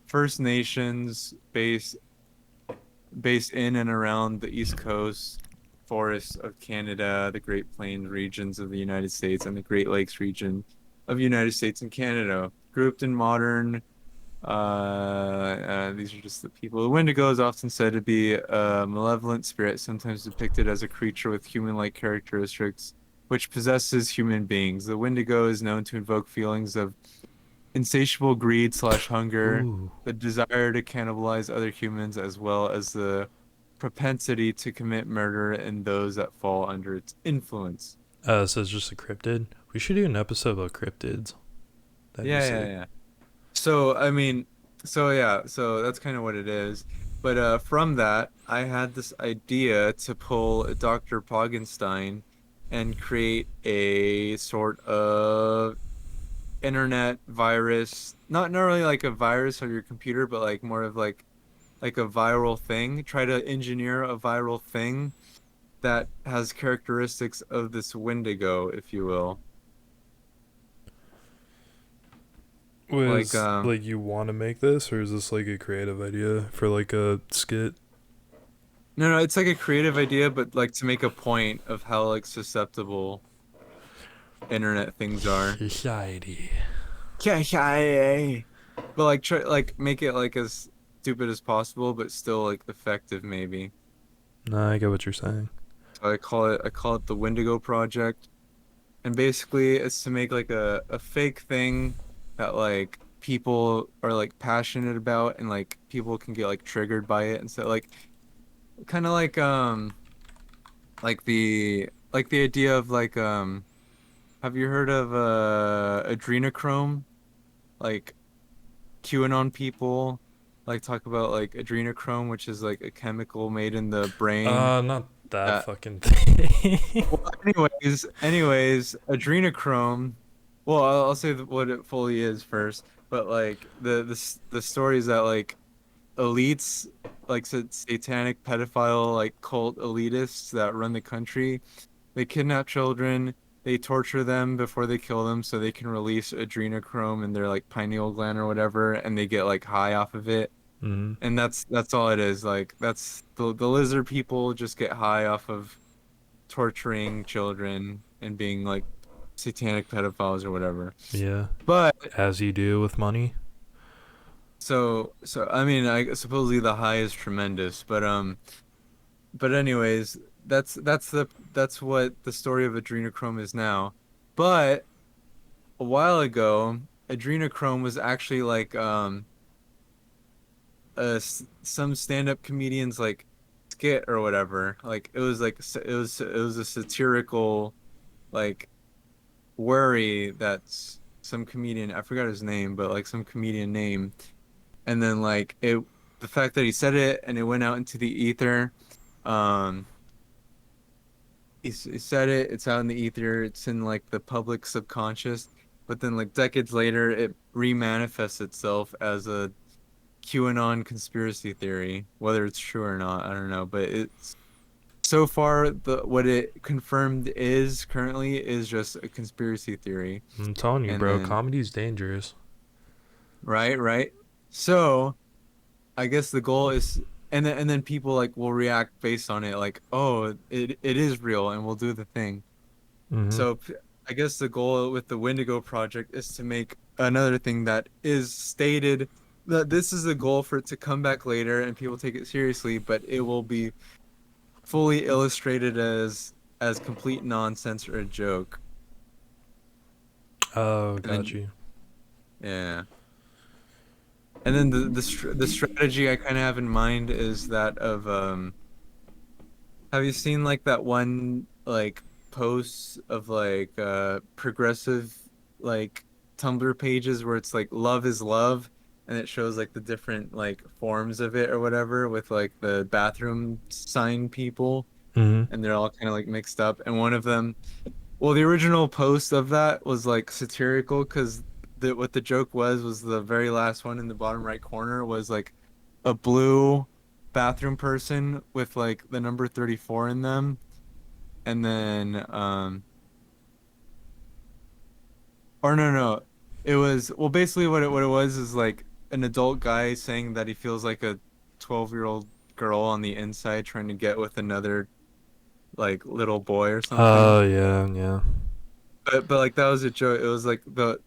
Speaker 1: First Nations based in and around the East Coast, forests of Canada, the Great Plains regions of the United States, and the Great Lakes region of United States and Canada, grouped in modern These are just the people. The Wendigo is often said to be a malevolent spirit, sometimes depicted as a creature with human-like characteristics, which possesses human beings. The Wendigo is known to invoke feelings of insatiable greed slash hunger,
Speaker 2: Ooh.
Speaker 1: the desire to cannibalize other humans, as well as the propensity to commit murder in those that fall under its influence.
Speaker 2: So it's just a cryptid. We should do an episode about cryptids. That'd be
Speaker 1: Yeah, yeah,
Speaker 2: sick.
Speaker 1: yeah. So, I mean, so yeah, so that's kind of what it is. But from that, I had this idea to pull a Dr. Poggenstein and create a sort of internet virus, not really like a virus on your computer, but like more of like a viral thing. Try to engineer a viral thing that has characteristics of this Wendigo, if you will. Like
Speaker 2: Was like you want to make this, or is this like a creative idea for like a skit?
Speaker 1: no, no, it's like a creative idea, but like to make a point of how like susceptible internet things are.
Speaker 2: Society.
Speaker 1: Yeah, yeah, yeah, yeah. But like try like make it like as stupid as possible, but still like effective maybe.
Speaker 2: No, I get what you're saying.
Speaker 1: So I call it the Wendigo Project. And basically it's to make like a fake thing that like people are like passionate about and like people can get like triggered by it and so like kind of like the idea of like have you heard of adrenochrome? Like QAnon people like talk about like adrenochrome, which is like a chemical made in the brain.
Speaker 2: Not that
Speaker 1: That
Speaker 2: fucking thing.
Speaker 1: well, anyways, adrenochrome. Well, I'll say what it fully is first, but like the story is that like elites, like satanic pedophile like cult elitists that run the country, they kidnap children, they torture them before they kill them so they can release adrenochrome in their like pineal gland or whatever, and they get like high off of it.
Speaker 2: Mm.
Speaker 1: And that's all it is. Like that's the lizard people just get high off of torturing children and being like satanic pedophiles or whatever.
Speaker 2: Yeah,
Speaker 1: But
Speaker 2: as you do with money.
Speaker 1: so I mean, I supposedly the high is tremendous, but anyways, that's what the story of adrenochrome is now. But a while ago, adrenochrome was actually like some stand-up comedians like skit or whatever. Like it was like it was a satirical like worry that some comedian, I forgot his name, but like some comedian name, and then like it, the fact that he said it and it went out into the ether, um, he said it, it's out in the ether, it's in like the public subconscious, but then like decades later, it remanifests itself as a QAnon conspiracy theory, whether it's true or not, I don't know, but it's so far the what it confirmed is currently is just a conspiracy theory.
Speaker 2: I'm telling you,
Speaker 1: And
Speaker 2: bro,
Speaker 1: then
Speaker 2: comedy's dangerous.
Speaker 1: right. So I guess the goal is and then people like will react based on it like, oh, it is real and we'll do the thing.
Speaker 2: Mm-hmm.
Speaker 1: So I guess the goal with the Wendigo project is to make another thing that is stated that this is the goal for it to come back later and people take it seriously, but it will be fully illustrated as complete nonsense or a joke.
Speaker 2: Oh,
Speaker 1: And
Speaker 2: got
Speaker 1: then
Speaker 2: you.
Speaker 1: yeah. And then the strategy I kind of have in mind is that of have you seen like that one like posts of like progressive like Tumblr pages where it's like love is love and it shows like the different like forms of it or whatever with like the bathroom sign people
Speaker 2: Mm-hmm.
Speaker 1: and they're all kind of like mixed up and one of them, well, the original post of that was like satirical because what the joke was the very last one in the bottom right corner was like a blue bathroom person with like the number 34 in them, and then or no, it was well basically what it was is like an adult guy saying that he feels like a 12-year-old girl on the inside trying to get with another like little boy or something.
Speaker 2: Oh, yeah, yeah.
Speaker 1: But like that was a joke. It was like the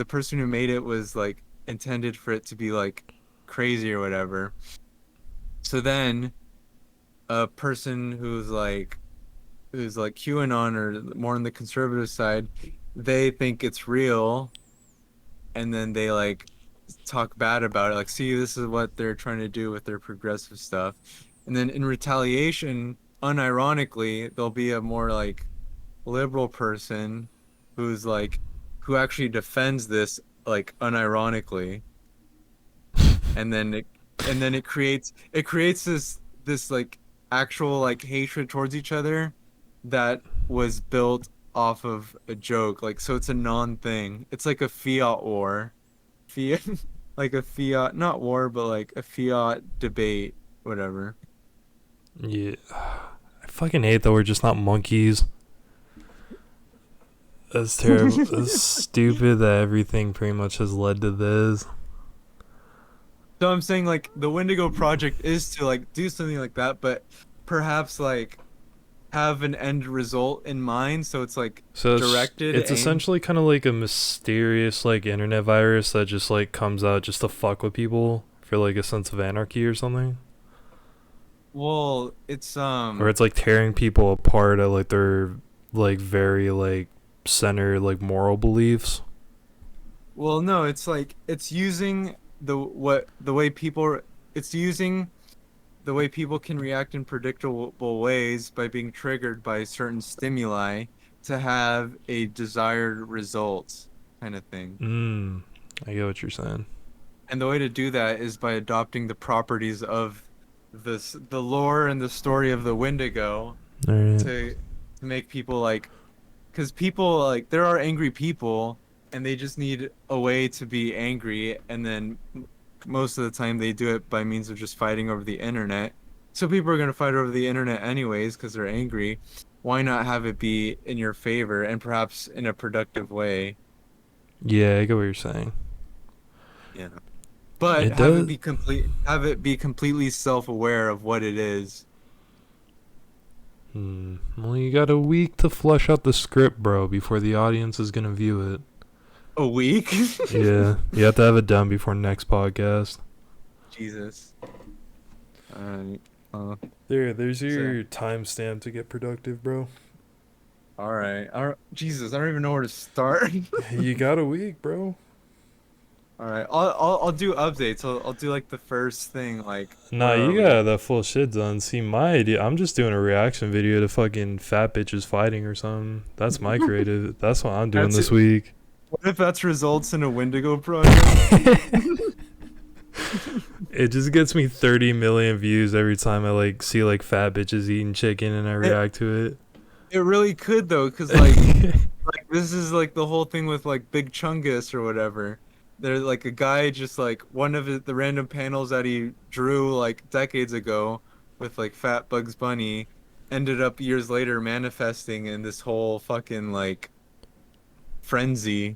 Speaker 1: person who made it was like intended for it to be like crazy or whatever. So then a person who's like QAnon or more on the conservative side, they think it's real, and then they like talk bad about it. Like, see, this is what they're trying to do with their progressive stuff. And then in retaliation, unironically, there'll be a more like liberal person who's like who actually defends this like unironically. And then it creates this like actual like hatred towards each other that was built off of a joke. Like, so it's a non-thing. It's like a fiat war. Fiat like a fiat, not war, but like a fiat debate, whatever.
Speaker 2: Yeah. I fucking hate that we're just not monkeys. That's terrible. It's stupid that everything pretty much has led to this.
Speaker 1: So I'm saying like the Wendigo project is to like do something like that, but perhaps like have an end result in mind, so it's like
Speaker 2: So
Speaker 1: directed,
Speaker 2: it's
Speaker 1: aimed.
Speaker 2: essentially kind of like a mysterious like internet virus that just like comes out just to fuck with people for like a sense of anarchy or something.
Speaker 1: Well, it's
Speaker 2: Or it's like tearing people apart at like their like very like center like moral beliefs.
Speaker 1: well, no, it's like it's using the way people it's using the way people can react in predictable ways by being triggered by certain stimuli to have a desired result kind of thing.
Speaker 2: I get what you're saying.
Speaker 1: And the way to do that is by adopting the properties of the lore and the story of the Wendigo
Speaker 2: All right.
Speaker 1: to make people like, because people like there are angry people and they just need a way to be angry, and then most of the time they do it by means of just fighting over the internet. So people are going to fight over the internet anyways because they're angry. Why not have it be in your favor and perhaps in a productive way?
Speaker 2: Yeah, I get what you're saying.
Speaker 1: Yeah. But
Speaker 2: It does.
Speaker 1: have it be completely self-aware of what it is.
Speaker 2: Well, you got a week to flush out the script, bro, before the audience is gonna view it.
Speaker 1: A week?
Speaker 2: Yeah, you have to have it done before next podcast.
Speaker 1: Jesus. Alright. Uh,
Speaker 2: There's
Speaker 1: so,
Speaker 2: your timestamp to get productive, bro.
Speaker 1: all right. Jesus, I don't even know where to start.
Speaker 2: You got a week, bro.
Speaker 1: All right. I'll do updates. I'll do like the first thing, like
Speaker 2: Nah,
Speaker 1: where are
Speaker 2: you
Speaker 1: we?
Speaker 2: got that full shit done. See, my idea, I'm just doing a reaction video to fucking fat bitches fighting or something. That's my creative. That's what I'm doing
Speaker 1: That's
Speaker 2: this
Speaker 1: it.
Speaker 2: week.
Speaker 1: What if that's results in a Wendigo project?
Speaker 2: It just gets me 30 million views every time I like see like fat bitches eating chicken and I
Speaker 1: It
Speaker 2: react to
Speaker 1: it really could though, 'cause
Speaker 2: it.
Speaker 1: like this is like the whole thing with like Big Chungus or whatever. There's like a guy just like one of the random panels that he drew like decades ago with like Fat Bugs Bunny ended up years later manifesting in this whole fucking like frenzy.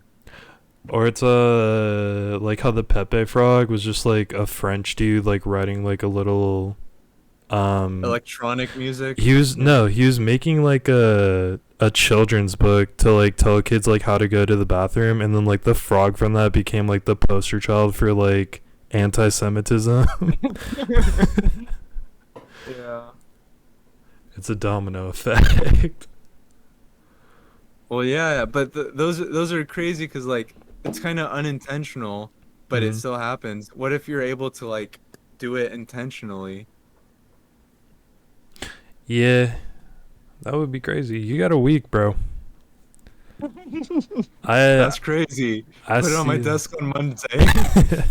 Speaker 2: Or it's like how the Pepe frog was just like a French dude like writing like a little um
Speaker 1: Electronic music.
Speaker 2: he was
Speaker 1: Yeah.
Speaker 2: no, he was making like a children's book to like tell kids like how to go to the bathroom, and then like the frog from that became like the poster child for like anti-Semitism.
Speaker 1: Yeah.
Speaker 2: It's a domino effect.
Speaker 1: Well, yeah, but those are crazy because like it's kind of unintentional, but it
Speaker 2: Mm.
Speaker 1: still happens. What if you're able to like do it intentionally?
Speaker 2: Yeah, that would be crazy. You got a week, bro. I
Speaker 1: That's crazy.
Speaker 2: I
Speaker 1: Put it on my
Speaker 2: see.
Speaker 1: desk on Monday.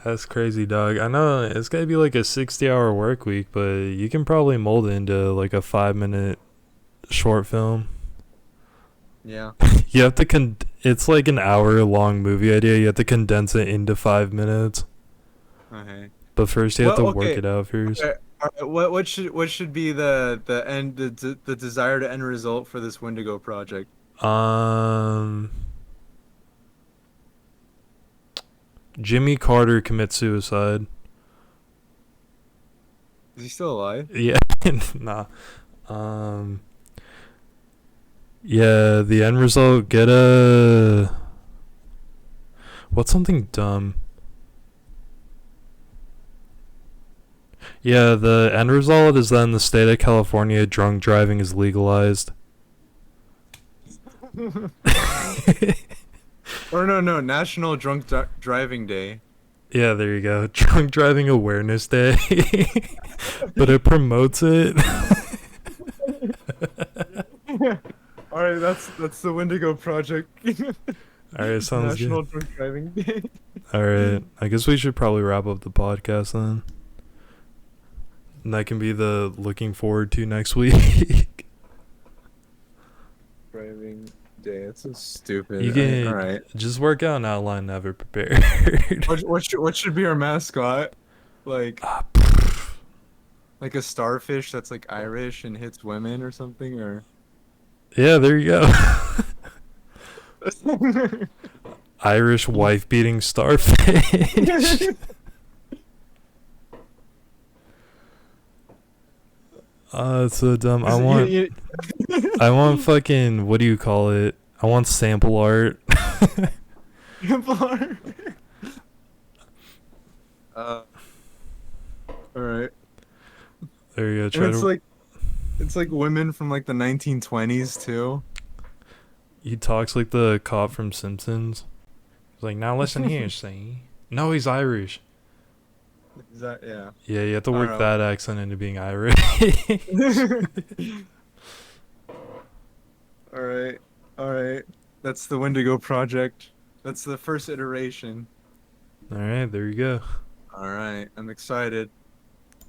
Speaker 2: That's crazy, dog. I know it's gotta be like a 60-hour work week, but you can probably mold it into like a 5 minute short film.
Speaker 1: Yeah.
Speaker 2: You have to it's like an hour long movie idea. You have to condense it into 5 minutes.
Speaker 1: Okay.
Speaker 2: But first you have
Speaker 1: Well,
Speaker 2: to work
Speaker 1: okay.
Speaker 2: it out first.
Speaker 1: All right. What should be the end the desired end result for this Wendigo project?
Speaker 2: Um Jimmy Carter commits suicide.
Speaker 1: Is he still alive?
Speaker 2: Yeah. Nah. Um Yeah, the end result, What's something dumb? Yeah, the end result is that in the state of California, drunk driving is legalized.
Speaker 1: Or no, National Driving Day.
Speaker 2: Yeah, there you go. Drunk Driving Awareness Day. But it promotes it.
Speaker 1: All right, that's the Wendigo Project.
Speaker 2: Alright, sounds good.
Speaker 1: National Drunk Driving Day.
Speaker 2: Alright, I guess we should probably wrap up the podcast then. And that can be the looking forward to next week.
Speaker 1: Driving Day. It's so stupid.
Speaker 2: You can
Speaker 1: All right.
Speaker 2: just work out an outline, never prepared.
Speaker 1: What should be our mascot? Like
Speaker 2: Ah,
Speaker 1: like a starfish that's like Irish and hits women or something, or
Speaker 2: yeah, there you go. Irish wife beating starfish. It's so dumb. I want fucking, what do you call it? I want sample art.
Speaker 1: all right.
Speaker 2: There you go.
Speaker 1: And
Speaker 2: Try to.
Speaker 1: it's like women from like the 1920s too.
Speaker 2: He talks like the cop from Simpsons. He's like, now listen here, see? No, he's Irish.
Speaker 1: Is that yeah?
Speaker 2: Yeah, you have to
Speaker 1: I don't
Speaker 2: work
Speaker 1: know.
Speaker 2: that accent into being Irish.
Speaker 1: All right. That's the Wendigo Project. That's the first iteration.
Speaker 2: Alright, there you go.
Speaker 1: All right, I'm excited.